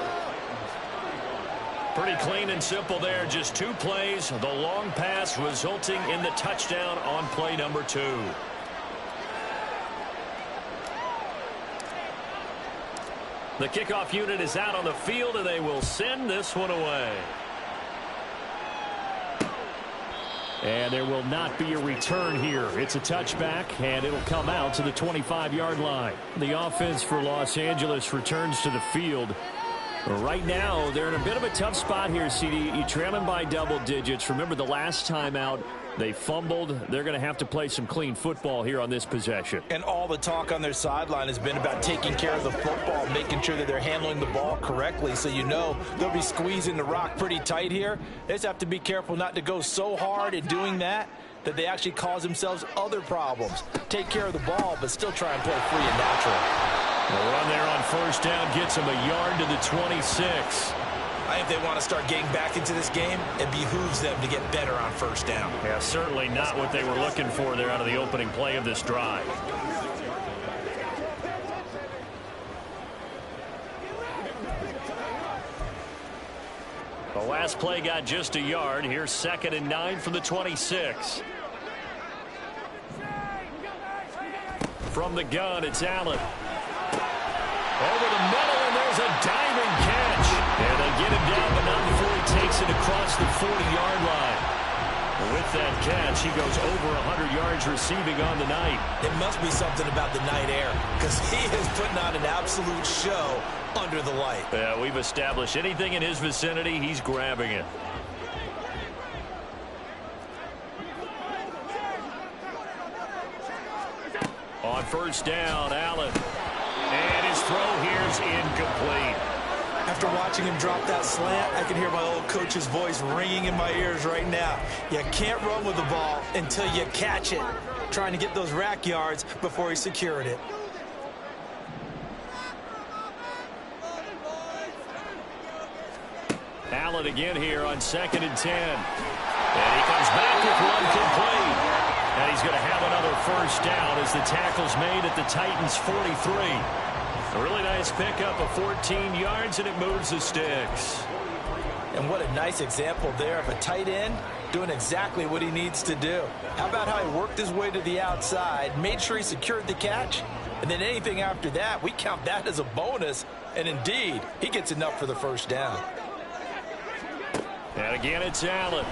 Pretty clean and simple there. Just 2 plays. The long pass resulting in the touchdown on play number 2. The kickoff unit is out on the field, and they will send this one away. And there will not be a return here. It's a touchback, and it'll come out to the 25-yard line. The offense for Los Angeles returns to the field. Right now, they're in a bit of a tough spot here, CD. You trail them by double digits. Remember the last time out, they fumbled. They're going to have to play some clean football here on this possession. And all the talk on their sideline has been about taking care of the football, making sure that they're handling the ball correctly. So you know they'll be squeezing the rock pretty tight here. They just have to be careful not to go so hard in doing that they actually cause themselves other problems. Take care of the ball, but still try and play free and natural. The run there on first down gets them a yard to the 26. I think they want to start getting back into this game. It behooves them to get better on first down. Yeah, certainly not what they were looking for there out of the opening play of this drive. The last play got just a yard. Here's 2nd and 9 from the 26. From the gun, it's Allen. Over the middle, and there's a diving catch. And they get him down, but not before he takes it across the 40-yard line. With that catch, he goes over 100 yards receiving on the night. It must be something about the night air, because he is putting on an absolute show under the light. Yeah, we've established anything in his vicinity, he's grabbing it. On first down, Allen. And his throw here is incomplete. After watching him drop that slant, I can hear my old coach's voice ringing in my ears right now. You can't run with the ball until you catch it. Trying to get those rack yards before he secured it. Allen again here on 2nd and 10. And he comes back with one complete. And he's going to have another first down as the tackle's made at the Titans' 43. A really nice pickup of 14 yards, and it moves the sticks. And what a nice example there of a tight end doing exactly what he needs to do. How about how he worked his way to the outside, made sure he secured the catch, and then anything after that, we count that as a bonus. And indeed, he gets enough for the first down. And again, it's Allen.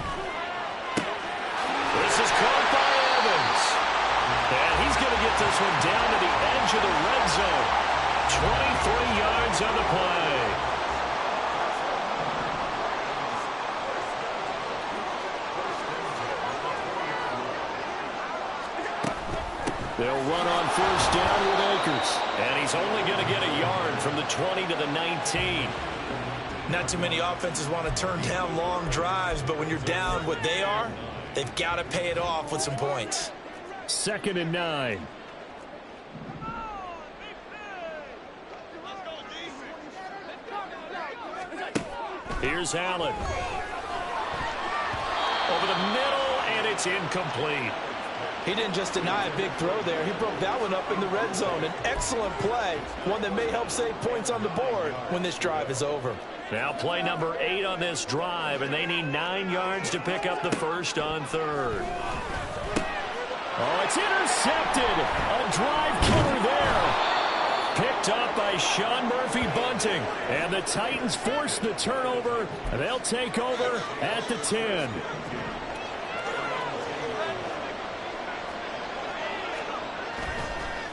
This is caught by Evans. And he's going to get this one down to the edge of the red zone. 23 yards on the play. They'll run on first down with Akers. And he's only going to get a yard from the 20 to the 19. Not too many offenses want to turn down long drives, but when you're down what they are, they've got to pay it off with some points. 2nd and 9. Here's Allen. Over the middle, and it's incomplete. He didn't just deny a big throw there. He broke that one up in the red zone. An excellent play, one that may help save points on the board when this drive is over. Now play number 8 on this drive, and they need 9 yards to pick up the first on 3rd. Oh, it's intercepted. A drive killer there. Picked up by Sean Murphy-Bunting. And the Titans force the turnover. They'll take over at the 10.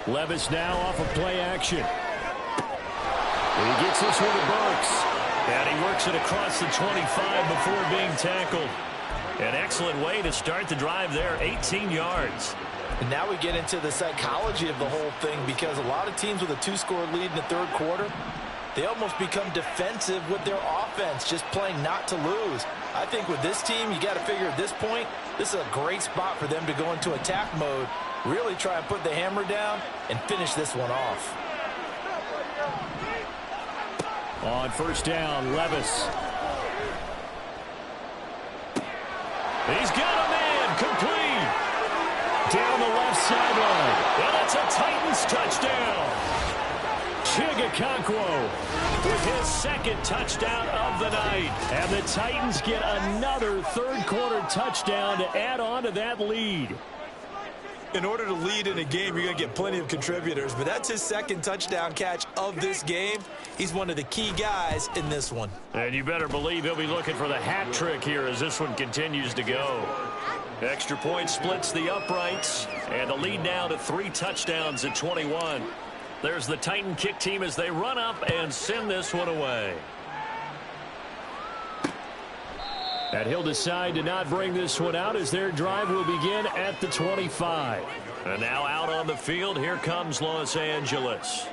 Levis now off of play action. He gets this one to Burks. And he works it across the 25 before being tackled. An excellent way to start the drive there, 18 yards. And now we get into the psychology of the whole thing, because a lot of teams with a 2-score lead in the 3rd quarter, they almost become defensive with their offense, just playing not to lose. I think with this team, you got to figure at this point, this is a great spot for them to go into attack mode, really try and put the hammer down and finish this one off. On first down, Levis. He's got a man, complete. Down the left sideline. And it's a Titans touchdown. Chigakonkwo with his 2nd touchdown of the night. And the Titans get another 3rd quarter touchdown to add on to that lead. In order to lead in a game, you're going to get plenty of contributors, but that's his 2nd touchdown catch of this game. He's one of the key guys in this one. And you better believe he'll be looking for the hat trick here as this one continues to go. Extra point splits the uprights, and the lead now to 3 touchdowns at 21. There's the Titan kick team as they run up and send this one away. And he'll decide to not bring this one out as their drive will begin at the 25. And now out on the field, here comes Los Angeles.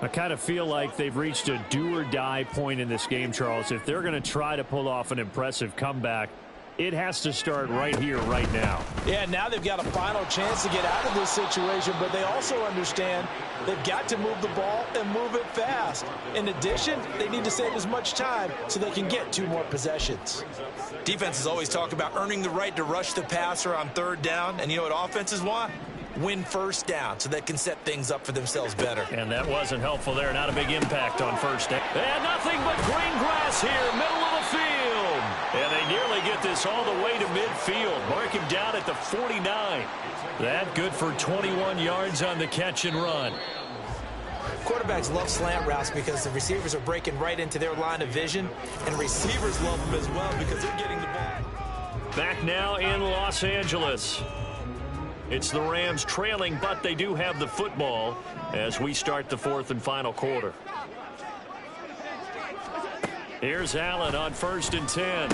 I kind of feel like they've reached a do-or-die point in this game, Charles. If they're going to try to pull off an impressive comeback, it has to start right here, right now. Yeah, now they've got a final chance to get out of this situation, but they also understand they've got to move the ball and move it fast. In addition, they need to save as much time so they can get 2 more possessions. Defenses always talk about earning the right to rush the passer on 3rd down, and you know what offenses want? Win first down so they can set things up for themselves better. And that wasn't helpful there. Not a big impact on first down. And nothing but green grass here, middle of the field. And they nearly get this all the way to midfield. Mark him down at the 49. That good for 21 yards on the catch and run. Quarterbacks love slant routes because the receivers are breaking right into their line of vision, and receivers love them as well because they're getting the ball. Back now in Los Angeles. It's the Rams trailing, but they do have the football as we start the 4th and final quarter. Here's Allen on 1st and 10.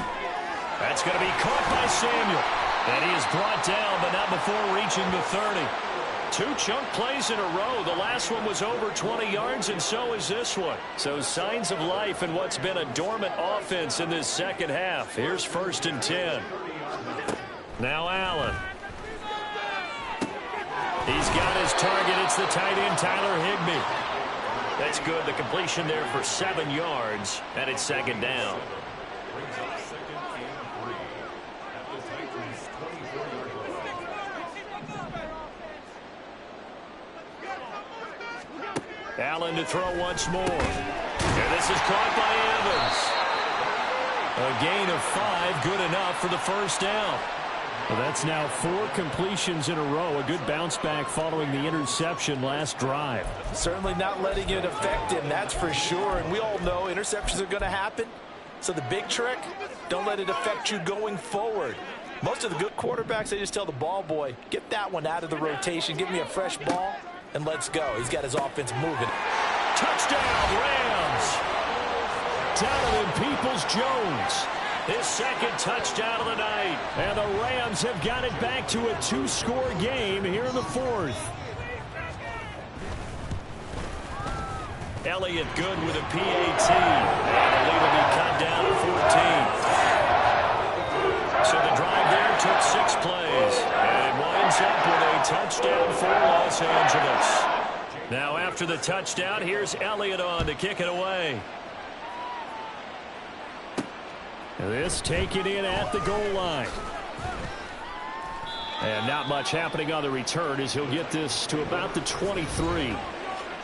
That's going to be caught by Samuel. And he is brought down, but not before reaching the 30. 2 chunk plays in a row. The last one was over 20 yards, and so is this one. So signs of life in what's been a dormant offense in this 2nd half. Here's 1st and 10. Now Allen. He's got his target. It's the tight end, Tyler Higbee. That's good. The completion there for 7 yards, and it's 2nd down. Allen to throw once more. And this is caught by Evans. A gain of 5, good enough for the first down. Well, that's now 4 completions in a row. A good bounce back following the interception last drive. Certainly not letting it affect him, that's for sure. And we all know interceptions are going to happen. So the big trick, don't let it affect you going forward. Most of the good quarterbacks, they just tell the ball boy, get that one out of the rotation, give me a fresh ball, and let's go. He's got his offense moving. Touchdown, Rams! Donovan Peoples-Jones. His second touchdown of the night. And the Rams have got it back to a 2-score game here in the 4th. Elliott good with a PAT. And the lead will be cut down to 14. So the drive there took 6 plays. And it winds up with a touchdown for Los Angeles. Now after the touchdown, here's Elliott on to kick it away. This taken in at the goal line. And not much happening on the return as he'll get this to about the 23.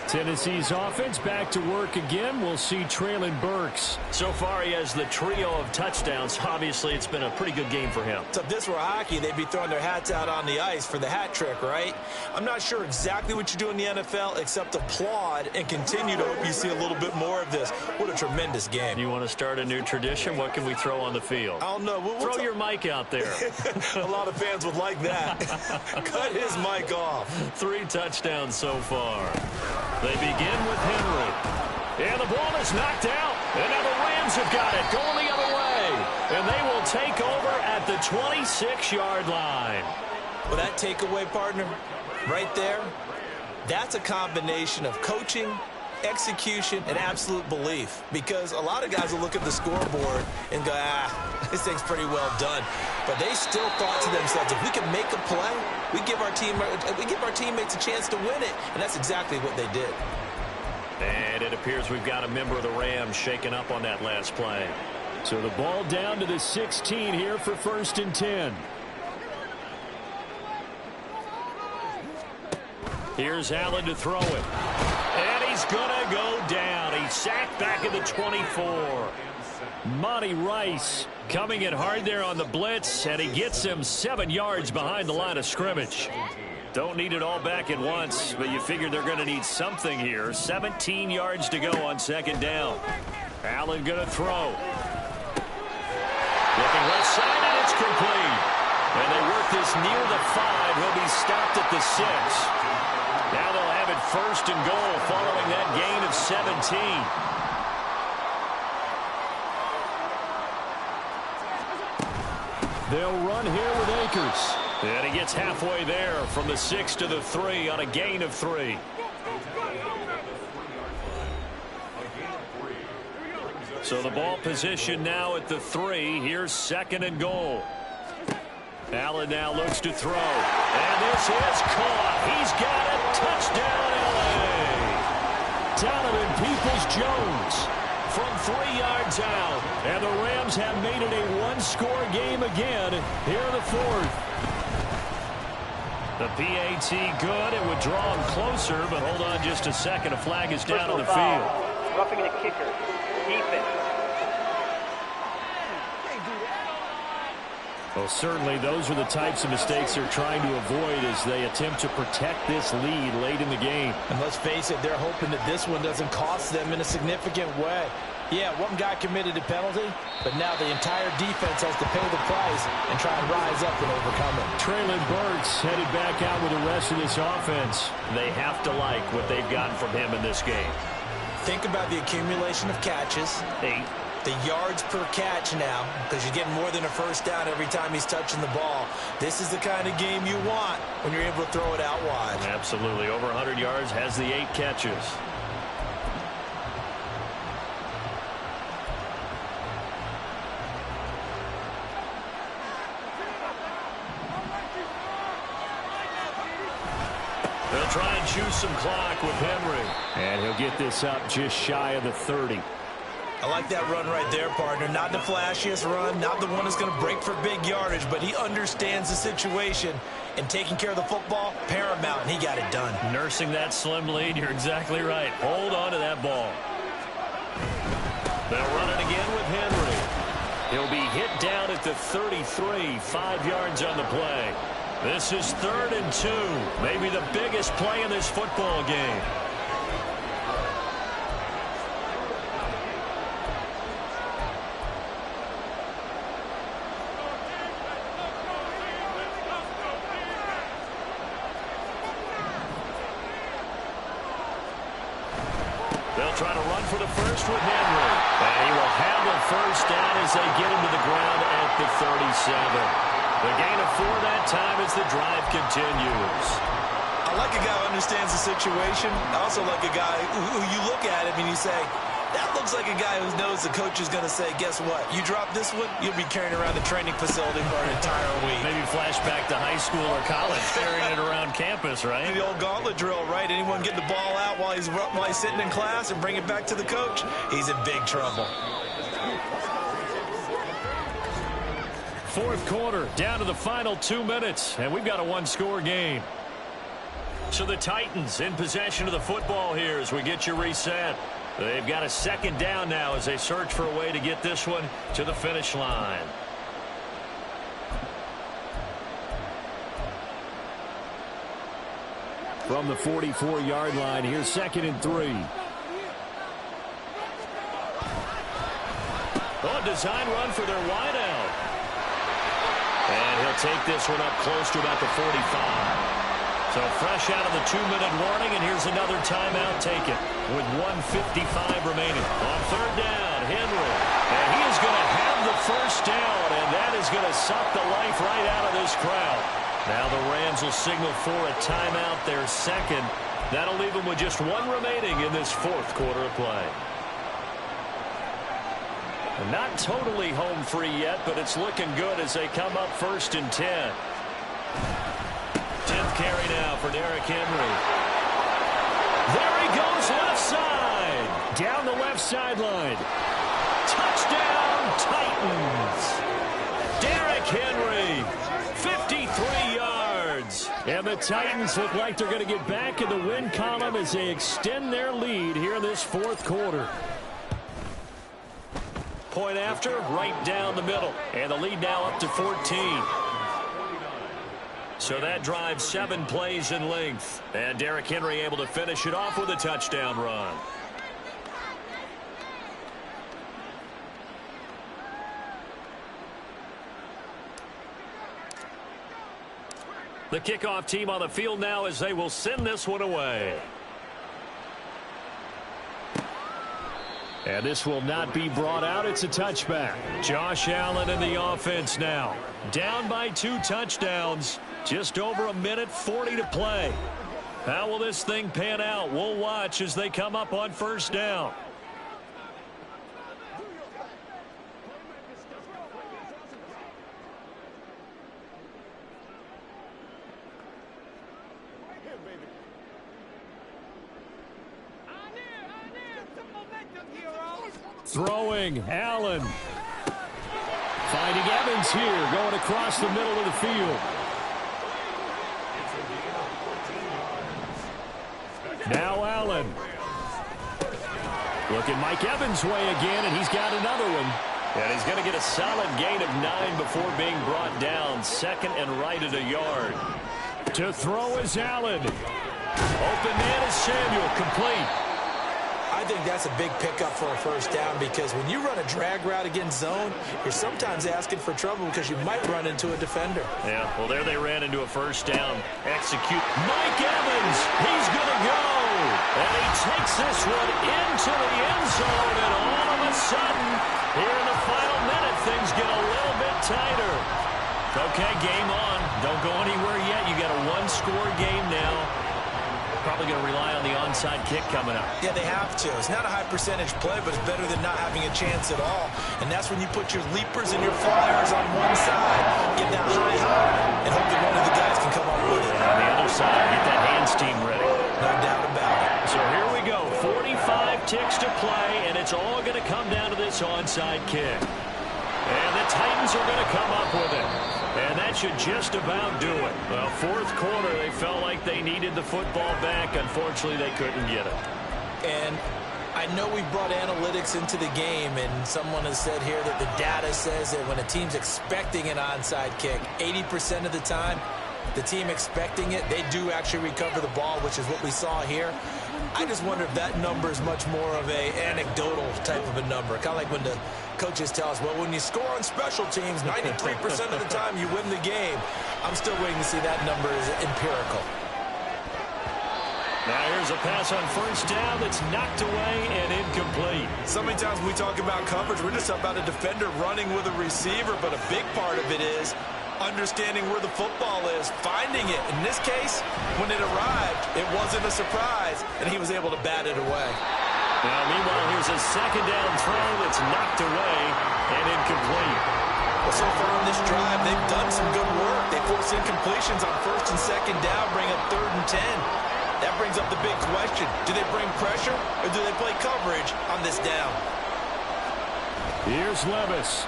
Tennessee's offense back to work again. We'll see Treylon Burks. So far, he has the trio of touchdowns. Obviously, it's been a pretty good game for him. So if this were hockey, they'd be throwing their hats out on the ice for the hat trick, right? I'm not sure exactly what you do in the NFL except applaud and continue to hope you see a little bit more of this. What a tremendous game. You want to start a new tradition? What can we throw on the field? I don't know. Throw your mic out there. A lot of fans would like that. Cut his mic off. 3 touchdowns so far. They begin with Henry. And the ball is knocked out. And now the Rams have got it going the other way. And they will take over at the 26-yard line. Well, that takeaway, partner, right there, that's a combination of coaching, execution, and absolute belief. Because a lot of guys will look at the scoreboard and go, this thing's pretty well done. But they still thought to themselves, if we can make a play, we give our teammates a chance to win it. And that's exactly what they did. And it appears we've got a member of the Rams shaken up on that last play. So the ball down to the 16 here for 1st and 10. Here's Allen to throw it. And he's going to go down. He's sacked back at the 24. Monty Rice coming in hard there on the blitz, and he gets him 7 yards behind the line of scrimmage. Don't need it all back at once, but you figure they're going to need something here. 17 yards to go on 2nd down. Allen going to throw. Looking left side, and it's complete. And they work this near the 5. He'll be stopped at the 6. Now they'll have it 1st and goal following that gain of 17. They'll run here with Akers. And he gets halfway there from the 6 to the 3 on a gain of 3. So the ball position now at the 3. Here's 2nd and goal. Allen now looks to throw. And this is caught. He's got it. Touchdown, L.A. Donovan Peoples-Jones from 3 yards out. And the Rams have made it a 1-score game again here in the 4th. The PAT good. It would draw him closer, but hold on just a second. A flag is down on the field. Roughing the kicker. Defense. Well, certainly those are the types of mistakes they're trying to avoid as they attempt to protect this lead late in the game. And let's face it, they're hoping that this one doesn't cost them in a significant way. Yeah, one guy committed a penalty, but now the entire defense has to pay the price and try and rise up and overcome it. Treylon Burks headed back out with the rest of this offense. They have to like what they've gotten from him in this game. Think about the accumulation of catches. 8. The yards per catch now, because you're getting more than a 1st down every time he's touching the ball. This is the kind of game you want when you're able to throw it out wide. Absolutely. Over 100 yards, has the 8 catches. They'll try and choose some clock with Henry. And he'll get this up just shy of the 30. I like that run right there, partner. Not the flashiest run, not the one that's going to break for big yardage, but he understands the situation, and taking care of the football, paramount, and he got it done. Nursing that slim lead, you're exactly right. Hold on to that ball. They'll run it again with Henry. He'll be hit down at the 33, 5 yards on the play. This is 3rd and 2, maybe the biggest play in this football game. They'll try to run for the first with Henry. And he will have the first down as they get him to the ground at the 37. The gain of 4 that time as the drive continues. I like a guy who understands the situation. I also like a guy who you look at him and you say, that looks like a guy who knows the coach is going to say, guess what? You drop this one, you'll be carrying around the training facility for an entire week. Maybe flashback to high school or college, carrying it around campus, right? The old gauntlet drill, right? Anyone get the ball out while he's sitting in class and bring it back to the coach? He's in big trouble. 4th quarter, down to the final 2 minutes, and we've got a 1-score game. So the Titans in possession of the football here as we get you reset. They've got a 2nd down now as they search for a way to get this one to the finish line. From the 44-yard line, here's 2nd and 3. Oh, design run for their wideout. And he'll take this one up close to about the 45. So fresh out of the 2-minute warning, and here's another timeout taken with 1:55 remaining. On 3rd down, Henry. And he is going to have the first down, and that is going to suck the life right out of this crowd. Now the Rams will signal for a timeout, their 2nd. That'll leave them with just 1 remaining in this 4th quarter of play. And not totally home free yet, but it's looking good as they come up 1st and 10. 10th carry now for Derrick Henry. There he goes left side. Down the left sideline. Touchdown, Titans. Derrick Henry, 53 yards. And the Titans look like they're going to get back in the win column as they extend their lead here in this 4th quarter. Point after, right down the middle. And the lead now up to 14. So that drives 7 plays in length. And Derrick Henry able to finish it off with a touchdown run. The kickoff team on the field now as they will send this one away. And this will not be brought out. It's a touchback. Josh Allen in the offense now. Down by 2 touchdowns. Just over 1:40 to play. How will this thing pan out? We'll watch as they come up on 1st down. Throwing, Allen. Finding Evans here, going across the middle of the field. Now Allen. Looking Mike Evans' way again, and he's got another one. And he's going to get a solid gain of 9 before being brought down. 2nd and right at a yard. To throw is Allen. Open man is Samuel, complete. I think that's a big pickup for a 1st down because when you run a drag route against zone, you're sometimes asking for trouble because you might run into a defender. Yeah, well, there they ran into a 1st down. Execute. Mike Evans, he's going to go. And he takes this one into the end zone, and all of a sudden, here in the final minute, things get a little bit tighter. Okay, game on. Don't go anywhere yet. You got a 1-score game now. Probably going to rely on the onside kick coming up. Yeah, they have to. It's not a high percentage play, but it's better than not having a chance at all. And that's when you put your leapers and your flyers on one side, get that high, and hope that one of the guys can come up with it. On the other side, get that hands team ready. No doubt about it. So here we go. 45 ticks to play, and it's all going to come down to this onside kick. And the Titans are going to come up with it. And that should just about do it. Well, 4th quarter, they felt like they needed the football back. Unfortunately, they couldn't get it. And I I know we brought analytics into the game, and someone has said here that the data says that when a team's expecting an onside kick, 80% of the time, the team expecting it, they do actually recover the ball, which is what we saw here. I just wonder if that number is much more of a anecdotal type of a number. Kind of like when the coaches tell us, well, when you score on special teams, 93% of the time you win the game. I'm still waiting to see that number is empirical. Now here's a pass on first down that's knocked away and incomplete. So many times when we talk about coverage, we're just about a defender running with a receiver, but a big part of it is understanding where the football is, finding it. In this case, when it arrived, it wasn't a surprise, and he was able to bat it away. Now, meanwhile, here's a second down throw that's knocked away and incomplete. Well, so far on this drive, they've done some good work. They force incompletions on first and second down, bring up 3rd and 10. That brings up the big question. Do they bring pressure, or do they play coverage on this down? Here's Levis.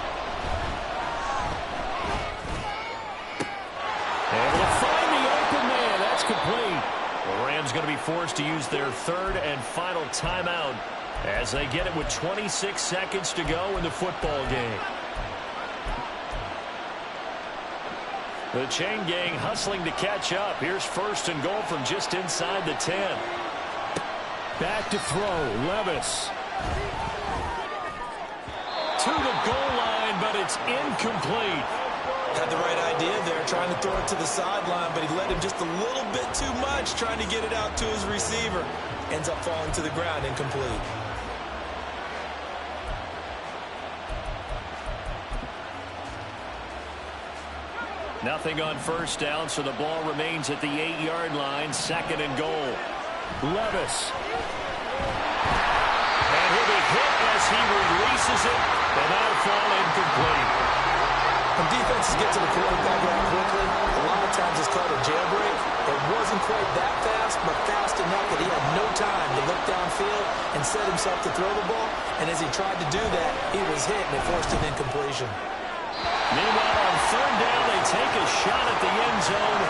Able to find the open man. That's complete. The Rams going to be forced to use their 3rd and final timeout as they get it with 26 seconds to go in the football game. The chain gang hustling to catch up. Here's 1st and goal from just inside the 10. Back to throw. Levis. To the goal line, but it's incomplete. Had the right idea there, trying to throw it to the sideline, but he let him just a little bit too much, trying to get it out to his receiver. Ends up falling to the ground, incomplete. Nothing on first down, so the ball remains at the 8-yard line, 2nd and goal. Levis. And he'll be hit as he releases it, and that'll fall incomplete. When defenses get to the quarterback that quickly, a lot of times it's called a jailbreak. It wasn't quite that fast, but fast enough that he had no time to look downfield and set himself to throw the ball. And as he tried to do that, he was hit, and it forced an incompletion. Meanwhile, on 3rd down, they take a shot at the end zone,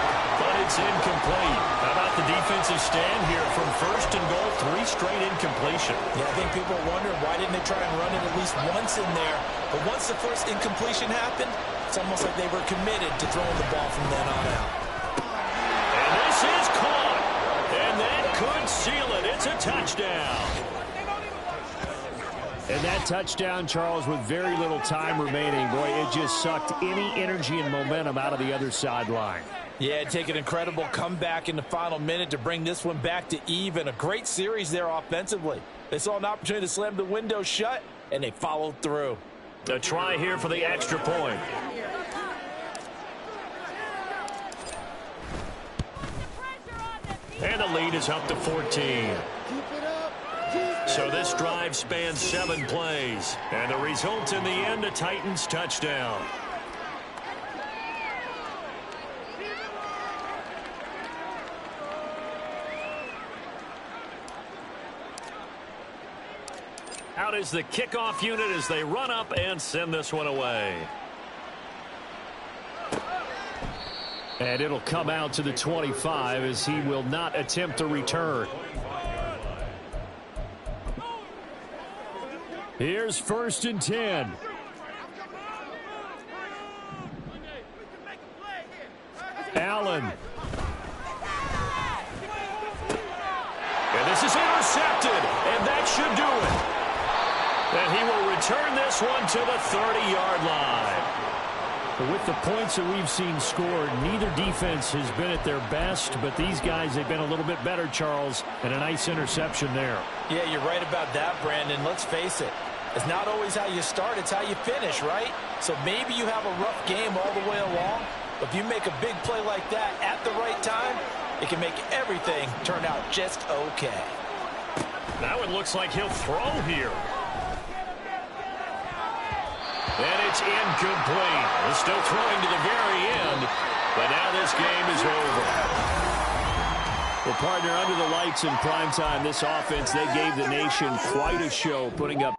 but it's incomplete. How about the defensive stand here from 1st and goal, 3 straight incompletion? Yeah, I think people are wondering why didn't they try and run it at least once in there. But once the first incompletion happened, it's almost like they were committed to throwing the ball from then on out. And this is caught, and that could seal it. It's a touchdown. And that touchdown, Charles, with very little time remaining. Boy, it just sucked any energy and momentum out of the other sideline. Yeah, take an incredible comeback in the final minute to bring this one back to even. A great series there offensively. They saw an opportunity to slam the window shut, and they followed through. A try here for the extra point. And the lead is up to 14. So this drive spans 7 plays. And the result in the end, a Titans touchdown. Out is the kickoff unit as they run up and send this one away. And it'll come out to the 25 as he will not attempt a return. Here's 1st and 10. Allen. And this is intercepted, and that should do it. And he will return this one to the 30-yard line. With the points that we've seen scored, neither defense has been at their best, but these guys have been a little bit better, Charles, and a nice interception there. Yeah, you're right about that, Brandon. Let's face it. It's not always how you start, it's how you finish, right? So maybe you have a rough game all the way along, but if you make a big play like that at the right time, it can make everything turn out just okay. Now it looks like he'll throw here. And it's incomplete. He's still throwing to the very end, but now this game is over. Well, partner, under the lights in primetime, this offense, they gave the nation quite a show, putting up